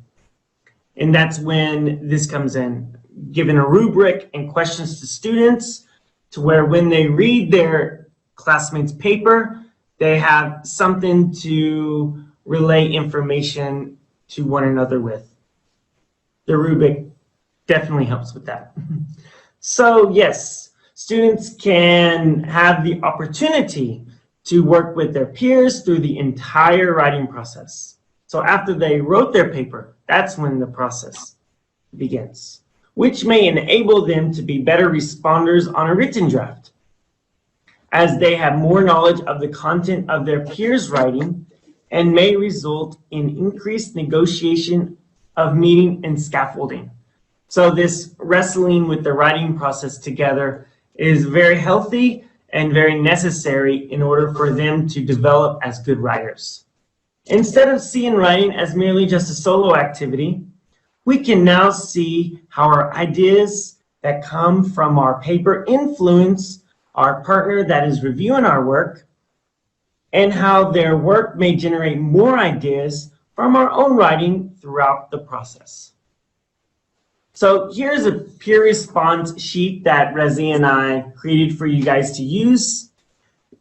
And that's when this comes in, given a rubric and questions to students, to where when they read their classmates' paper, they have something to relay information to one another with. The rubric definitely helps with that. So yes, students can have the opportunity to work with their peers through the entire writing process. So after they wrote their paper, that's when the process begins, which may enable them to be better responders on a written draft, as they have more knowledge of the content of their peers' writing and may result in increased negotiation of meaning and scaffolding. So this wrestling with the writing process together is very healthy and very necessary in order for them to develop as good writers. Instead of seeing writing as merely just a solo activity, we can now see how our ideas that come from our paper influence our partner that is reviewing our work, and how their work may generate more ideas from our own writing throughout the process. So here's a peer response sheet that Rezi and I created for you guys to use.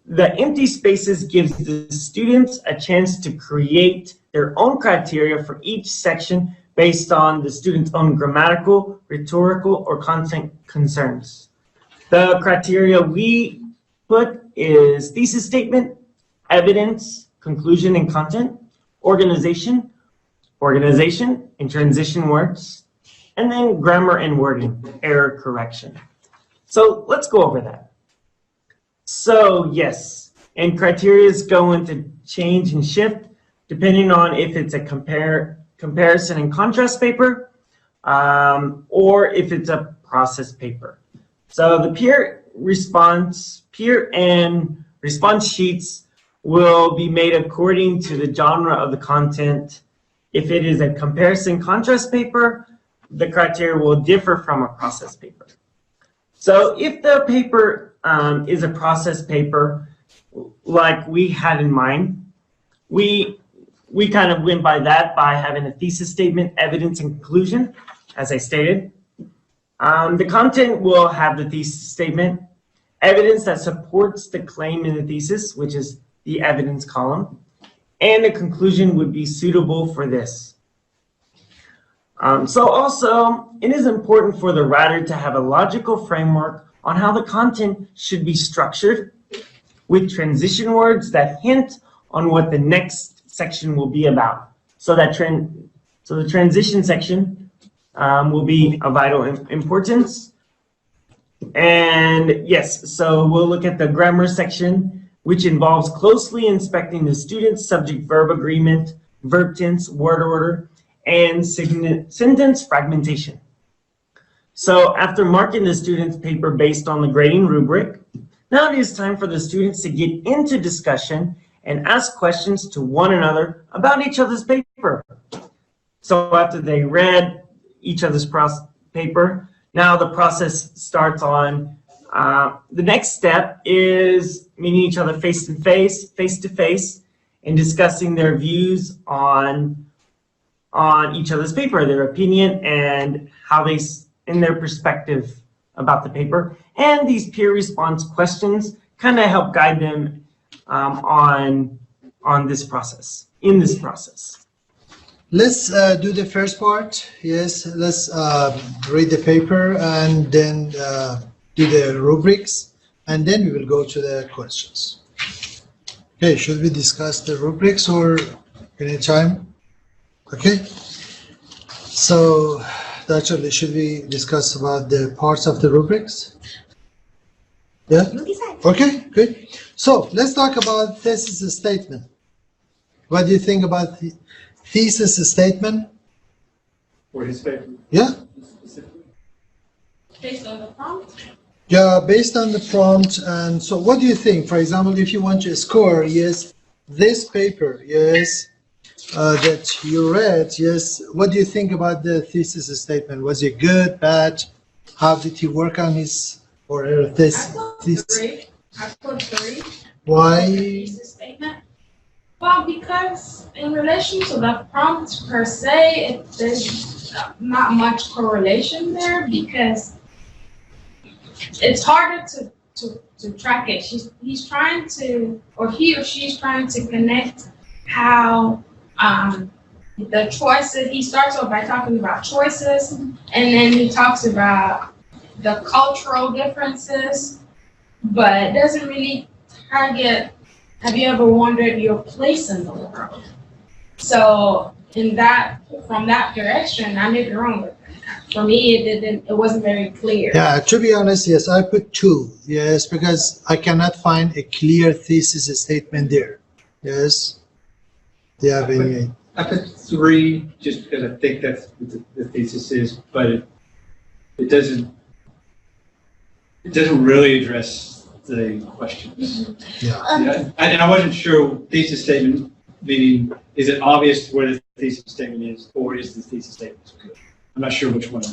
The empty spaces gives the students a chance to create their own criteria for each section based on the student's own grammatical, rhetorical, or content concerns. The criteria we put is thesis statement, evidence, conclusion and content, organization, and transition words, and then grammar and wording, error correction. So let's go over that. So yes, and criteria is going to change and shift depending on if it's a comparison and contrast paper, or if it's a process paper. So the peer and response sheets will be made according to the genre of the content. If it is a comparison contrast paper, the criteria will differ from a process paper. So if the paper is a process paper, like we had in mind, we kind of went by that by having a thesis statement, evidence, and conclusion, as I stated. The content will have the thesis statement, evidence that supports the claim in the thesis, which is the evidence column, and the conclusion would be suitable for this. So also, it is important for the writer to have a logical framework on how the content should be structured, with transition words that hint on what the next section will be about. So the transition section will be of vital importance. And yes, so we'll look at the grammar section, which involves closely inspecting the student's subject-verb agreement, verb tense, word order, and sentence fragmentation. So after marking the student's paper based on the grading rubric, now it is time for the students to get into discussion and ask questions to one another about each other's paper. So after they read each other's paper, now the process starts on the next step is meeting each other face to face, and discussing their views on on each other's paper, their opinion and how they, in their perspective about the paper. And these peer response questions kind of help guide them on this process, in this process. Let's do the first part. Yes, let's read the paper and then do the rubrics, and then we will go to the questions. Okay, should we discuss the rubrics or anytime? Okay. So, actually, should we discuss about the parts of the rubrics? Yeah? You decide. Okay, good. So, let's talk about thesis statement. What do you think about the thesis statement? For his paper. Yeah? Specifically. Based on the prompt? Yeah, based on the prompt. And so what do you think? For example, if you want to score, yes, this paper, yes, that you read, yes, what do you think about the thesis statement? Was it good, bad? How did he work on his or her I thesis? put 3. I put 3. Why? Thesis statement. Well, because in relation to the prompt per se, there's not much correlation there because it's harder to track it. He's trying to, or he or she's trying to connect how the choices. He starts off by talking about choices, and then he talks about the cultural differences, but doesn't really target. Have you ever wondered your place in the world? So from that direction, I may be wrong, but for me, it wasn't very clear. Yeah, to be honest, yes, I put 2, yes, because I cannot find a clear thesis statement there. Yes. Do you have any? I put 3 just because I think that's what the thesis is, but it doesn't really address the questions. Yeah. Yeah, and I wasn't sure thesis statement, meaning is it obvious where the thesis statement is, or is the thesis statement good? I'm not sure which one.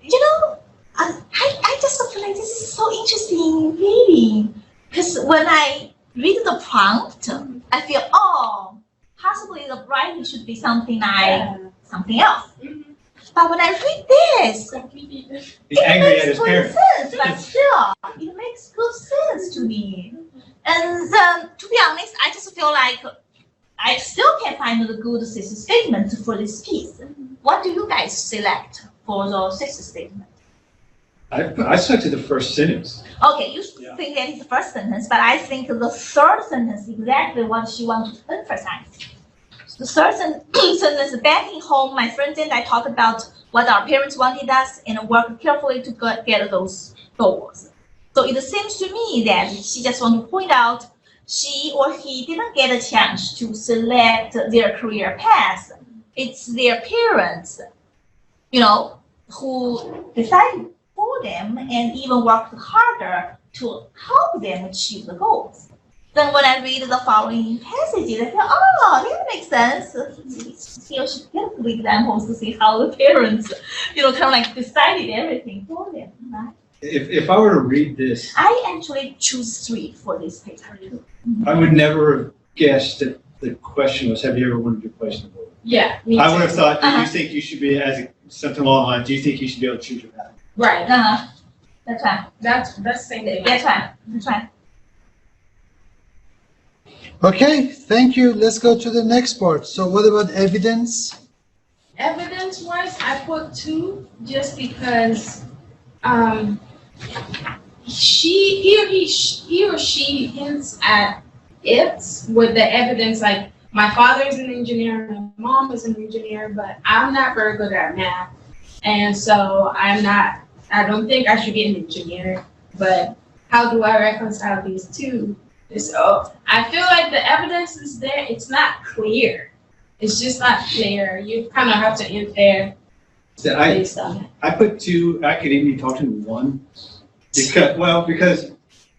You know, I just feel like this is so interesting reading. Because when I read the prompt, I feel, oh, possibly the writing should be something like something else. But when I read this, He's angry at it his makes good parents. sense, but still, it makes good sense to me. And to be honest, I just feel like I still can't find the good thesis statement for this piece. What do you guys select for the thesis statement? I selected the first sentence. Okay, you Yeah. think that is the first sentence, but I think the third sentence is exactly what she wants to emphasize. The third sentence, backing home, my friends and I talked about what our parents wanted us and worked carefully to get those goals. So it seems to me that she just wants to point out she or he didn't get a chance to select their career path. It's their parents, who decided for them and even worked harder to help them achieve the goals. Then when I read the following passages, I feel, oh, that makes sense. He or she gives the examples to see how the parents, kind of like decided everything for them, right? If I were to read this, I actually choose 3 for this paper too. I would never have guessed that the question was, have you ever wanted your place in the world? Yeah, me I too. would have thought, do Uh-huh. you think you should be, something along the line, do you think you should be able to choose your path? Right. That's right. That's the same thing. That's right. That's right. Okay, thank you. Let's go to the next part. So what about evidence? Evidence-wise, I put 2 just because he or she hints at it with the evidence, like my father is an engineer, my mom is an engineer, but I'm not very good at math, and so I don't think I should be an engineer. But how do I reconcile these 2? So I feel like the evidence is there. It's not clear. It's just not clear. You kind of have to infer So based on it. I put 2, I could even be talking 1. Because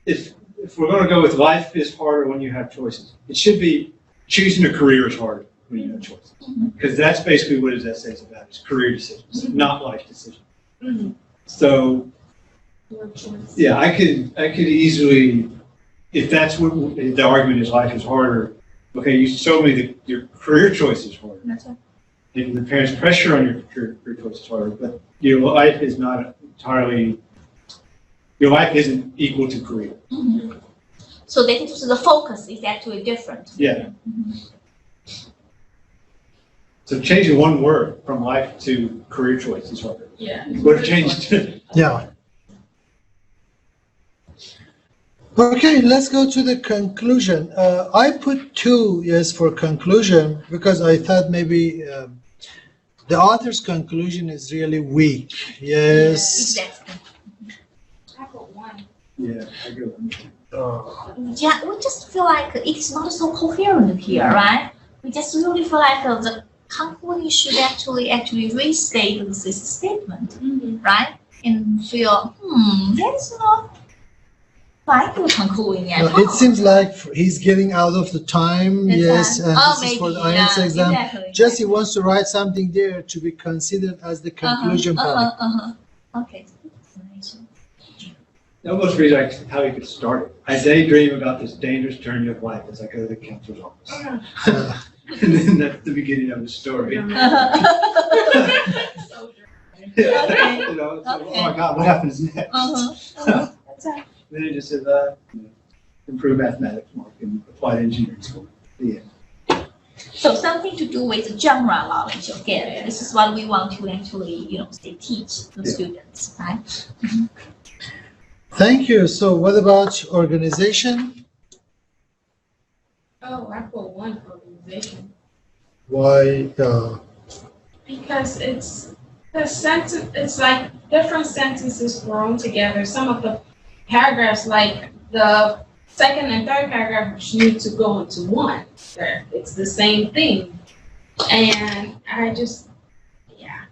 if we're going to go with life is harder when you have choices, it should be choosing a career is harder when you have choices. Because that's basically what his essay is about, is career decisions, not life decisions. Mm-hmm. So, Your choice. yeah, I could easily, if that's what the argument is, life is harder, okay, you show me that your career choice is harder. That's right. taking the parents' pressure on your choice is harder, but your life is not entirely, your life isn't equal to career. Mhm. So that is the focus is actually different. Yeah. So changing one word from life to career choice is harder. Yeah. What have changed? Yeah. Okay, let's go to the conclusion. I put 2, yes, for conclusion, because I thought maybe the author's conclusion is really weak. Yes. Exactly. I put 1. Yeah, I agree with that. Yeah, we just feel like it's not so coherent here, right? We just really feel like the company should actually restate this statement, right? And feel, that's not like the concluding at all. It seems like he's getting out of the time, That's yes, right. and Oh, this is maybe, for the IELTS yeah, exam. exactly. Just he wants to write something there to be considered as the conclusion part. Okay. It almost reads like how you could start it. I daydream about this dangerous journey of life as I go to the counselor's office. And then that's the beginning of the story. Yeah. Okay. You know, it's like, Okay. oh my God, what happens next? That's right. Then it just says, improve mathematics mark in applied engineering school. The end. So something to do with genre knowledge again. This is what we want to actually, teach the students, right? Thank you. So what about organization? Oh, I put 1 for organization. Why? Because it's the sentence, it's like different sentences thrown together. Some of the paragraphs, like the second and third paragraph, need to go into one. It's the same thing. And I just, yeah.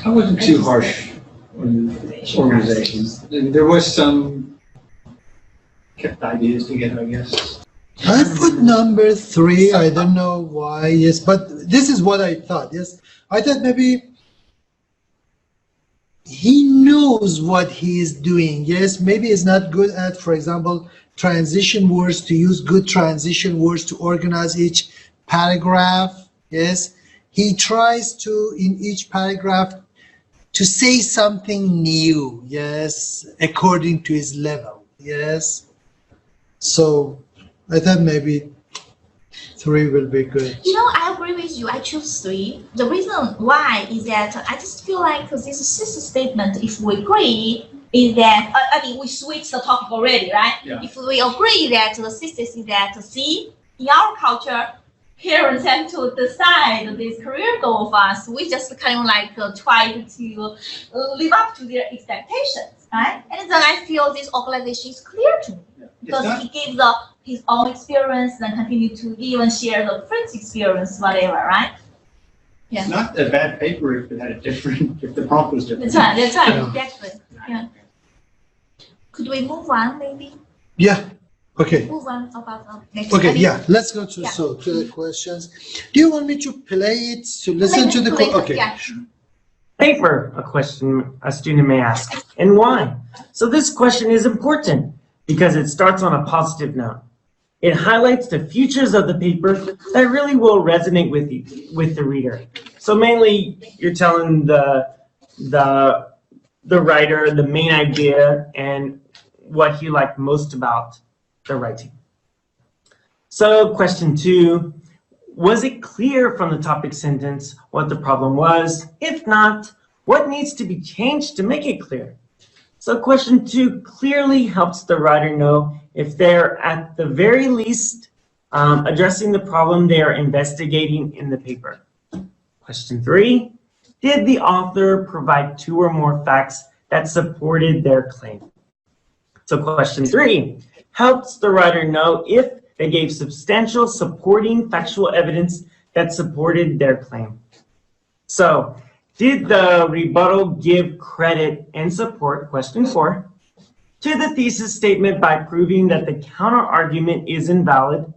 I wasn't too harsh on organizations. There was some kept ideas together, I guess. I put number 3. I don't know why. Yes, but this is what I thought. Yes, I thought maybe he knows what he is doing. Yes, maybe he's not good at, for example, transition words, to use good transition words to organize each paragraph. Yes, he tries to, in each paragraph, to say something new. Yes, according to his level. Yes, so I thought maybe 3 will be good. I agree with you. I choose 3. The reason why is that I just feel like this thesis statement, if we agree, is that, we switched the topic already, right? Yeah. If we agree that the thesis is that, see, in our culture, parents have to decide this career goal for us. We just kind of like try to live up to their expectations, right? And then I feel this organization is clear to me. Because he gives his own experience and continue to even share the friend's experience, whatever, right? It's not a bad paper if it had a different, if the prompt was different. That's right, Yeah. exactly. Yeah. Could we move on, maybe? Yeah. Okay. Move on about next. Okay. Yeah. Let's go to Yeah. to the questions. Do you want me to play it to listen to the okay? Yeah. Paper, a question a student may ask, and why? So this question is important because it starts on a positive note. It highlights the features of the paper that really will resonate with the reader. So mainly, you're telling the writer the main idea and what he liked most about the writing. So question 2, was it clear from the topic sentence what the problem was? If not, what needs to be changed to make it clear? So question 2 clearly helps the writer know if they're at the very least addressing the problem they are investigating in the paper. Question 3, did the author provide 2 or more facts that supported their claim? So question 3 helps the writer know if they gave substantial supporting factual evidence that supported their claim. So, did the rebuttal give credit and support, question 4, to the thesis statement by proving that the counter-argument is invalid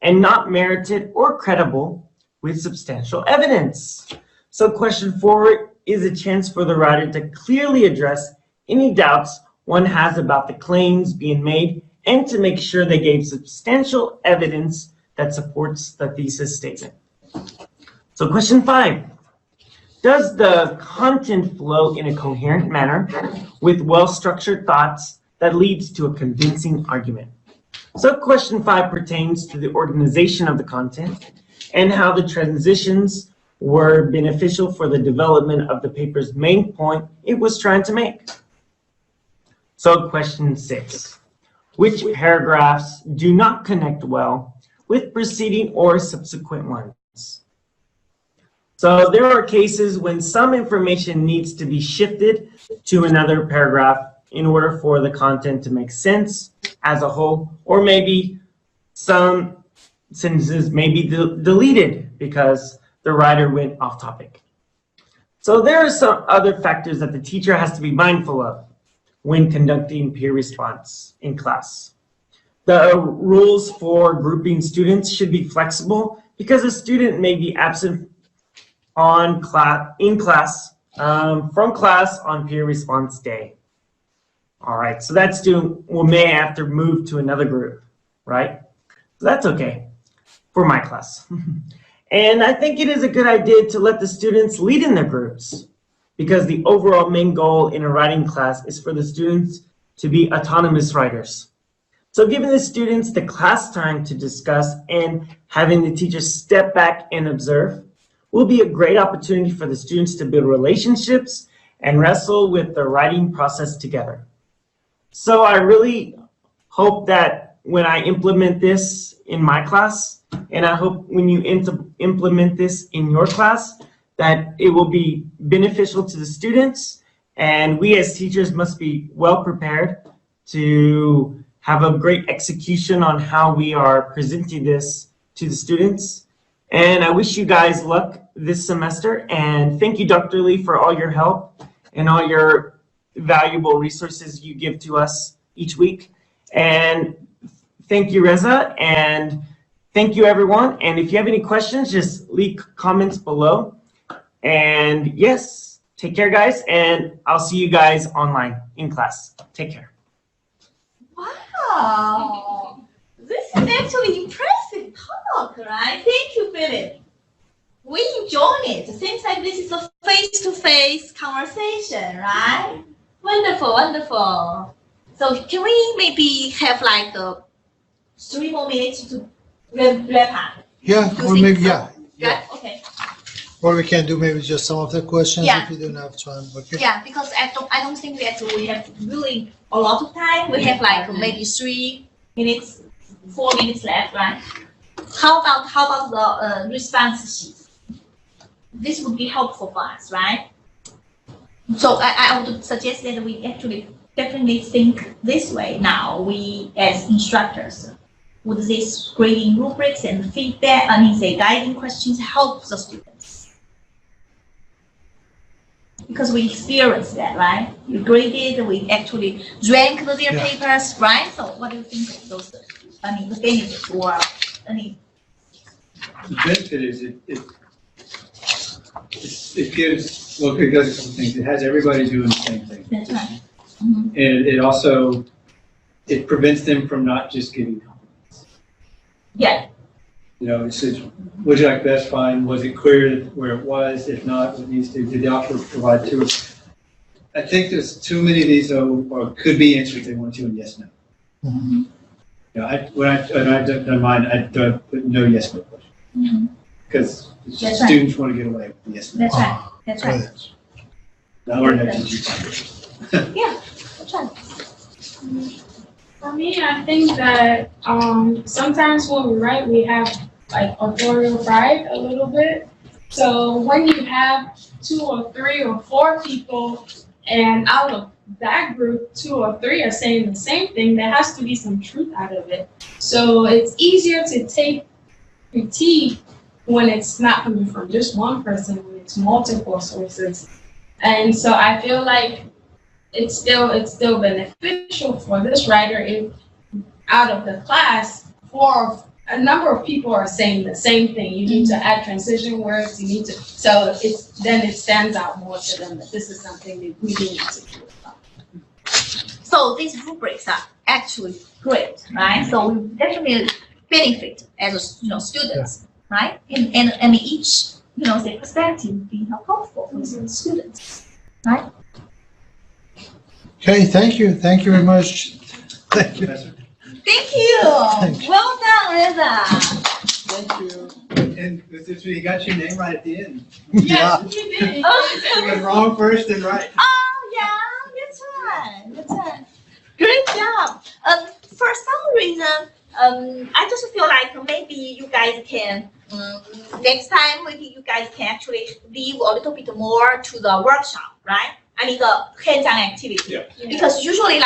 and not merited or credible with substantial evidence? So question 4 is a chance for the writer to clearly address any doubts one has about the claims being made and to make sure they gave substantial evidence that supports the thesis statement. So question 5. Does the content flow in a coherent manner with well-structured thoughts that leads to a convincing argument? So question 5 pertains to the organization of the content and how the transitions were beneficial for the development of the paper's main point it was trying to make. So question 6. Which paragraphs do not connect well with preceding or subsequent ones? So there are cases when some information needs to be shifted to another paragraph in order for the content to make sense as a whole, or maybe some sentences may be deleted because the writer went off topic. So there are some other factors that the teacher has to be mindful of when conducting peer response in class. The rules for grouping students should be flexible because a student may be absent from class on peer response day. All right, so that student may have to move to another group, right? So that's okay for my class. And I think it is a good idea to let the students lead in their groups because the overall main goal in a writing class is for the students to be autonomous writers. So giving the students the class time to discuss and having the teachers step back and observe will be a great opportunity for the students to build relationships and wrestle with the writing process together. So I really hope that when I implement this in my class, and I hope when you implement this in your class, that it will be beneficial to the students, and we as teachers must be well prepared to have a great execution on how we are presenting this to the students. And I wish you guys luck this semester, and thank you, Dr. Lee, for all your help and all your valuable resources you give to us each week. And thank you, Reza, and thank you, everyone. And if you have any questions, just leave comments below. And yes, take care, guys, and I'll see you guys online in class. Take care. Wow, this is actually impressive talk, right? Thank you, Philip. We enjoyed it. Seems like this is a face-to-face conversation, right? Wonderful, wonderful. So can we maybe have like 3 more minutes to wrap up? Yeah, or maybe, yeah. Yeah, okay. Or we can do maybe just some of the questions Yeah. if we don't have time, okay? Yeah, because I don't think that we have really a lot of time. We have like maybe 3 minutes, 4 minutes left, right? How about the response sheet? This would be helpful for us, right? So I would suggest that we actually definitely think this way now. We as instructors, would these grading rubrics and feedback, guiding questions help the students? Because we experienced that, right? You graded, we actually ranked their papers, right? So what do you think of those, the benefits or any? The benefit is it gives, well, it does a couple things. It has everybody doing the same thing. That's right. Mm-hmm. And it also, it prevents them from not just giving compliments. Yeah. You know, it says, would you like best? Fine. Was it clear where it was? If not, what needs to, did the author provide to it? I think there's too many of these, though, or could be answered if they want to in yes, no. Mm-hmm. You know, when I've done mine, I don't put no yes, no question. Because students want to get away with the yes, no. That's right. That's right. Now we're not teaching. Yeah, that's right. For me, I think that sometimes when we write, we have like authorial pride a little bit. So when you have 2 or 3 or 4 people, and out of that group, 2 or 3 are saying the same thing, there has to be some truth out of it. So it's easier to take critique when it's not coming from just one person, when it's multiple sources. And so I feel like it's still beneficial for this writer if out of the class, a number of people are saying the same thing. You need to add transition words, you need to, so then it stands out more to them that this is something that we need to do. So these rubrics are actually great, right? So we definitely benefit as students. right? And each, say perspective be helpful for the students, right? Okay, thank you very much. Thank you. Thank you. Thank you. Well done, Reza. Thank you. And you got your name right at the end. Yeah. You did. It was wrong first and right. Oh, yeah, that's right. That's right. Great job. For some reason, I just feel like maybe you guys can, next time, maybe you guys can actually leave a little bit more to the workshop, right? I mean, the hands-on activity. Yeah. Because usually,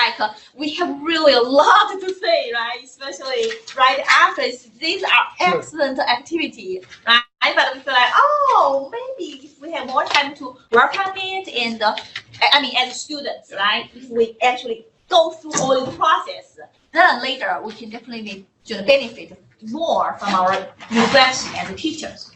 we have really a lot to say, right? Especially right after. These are Sure. excellent activity, right? But we feel like, oh, maybe if we have more time to work on it, and as students, right? If we actually go through all the process, then later we can definitely benefit more from our reflection as teachers.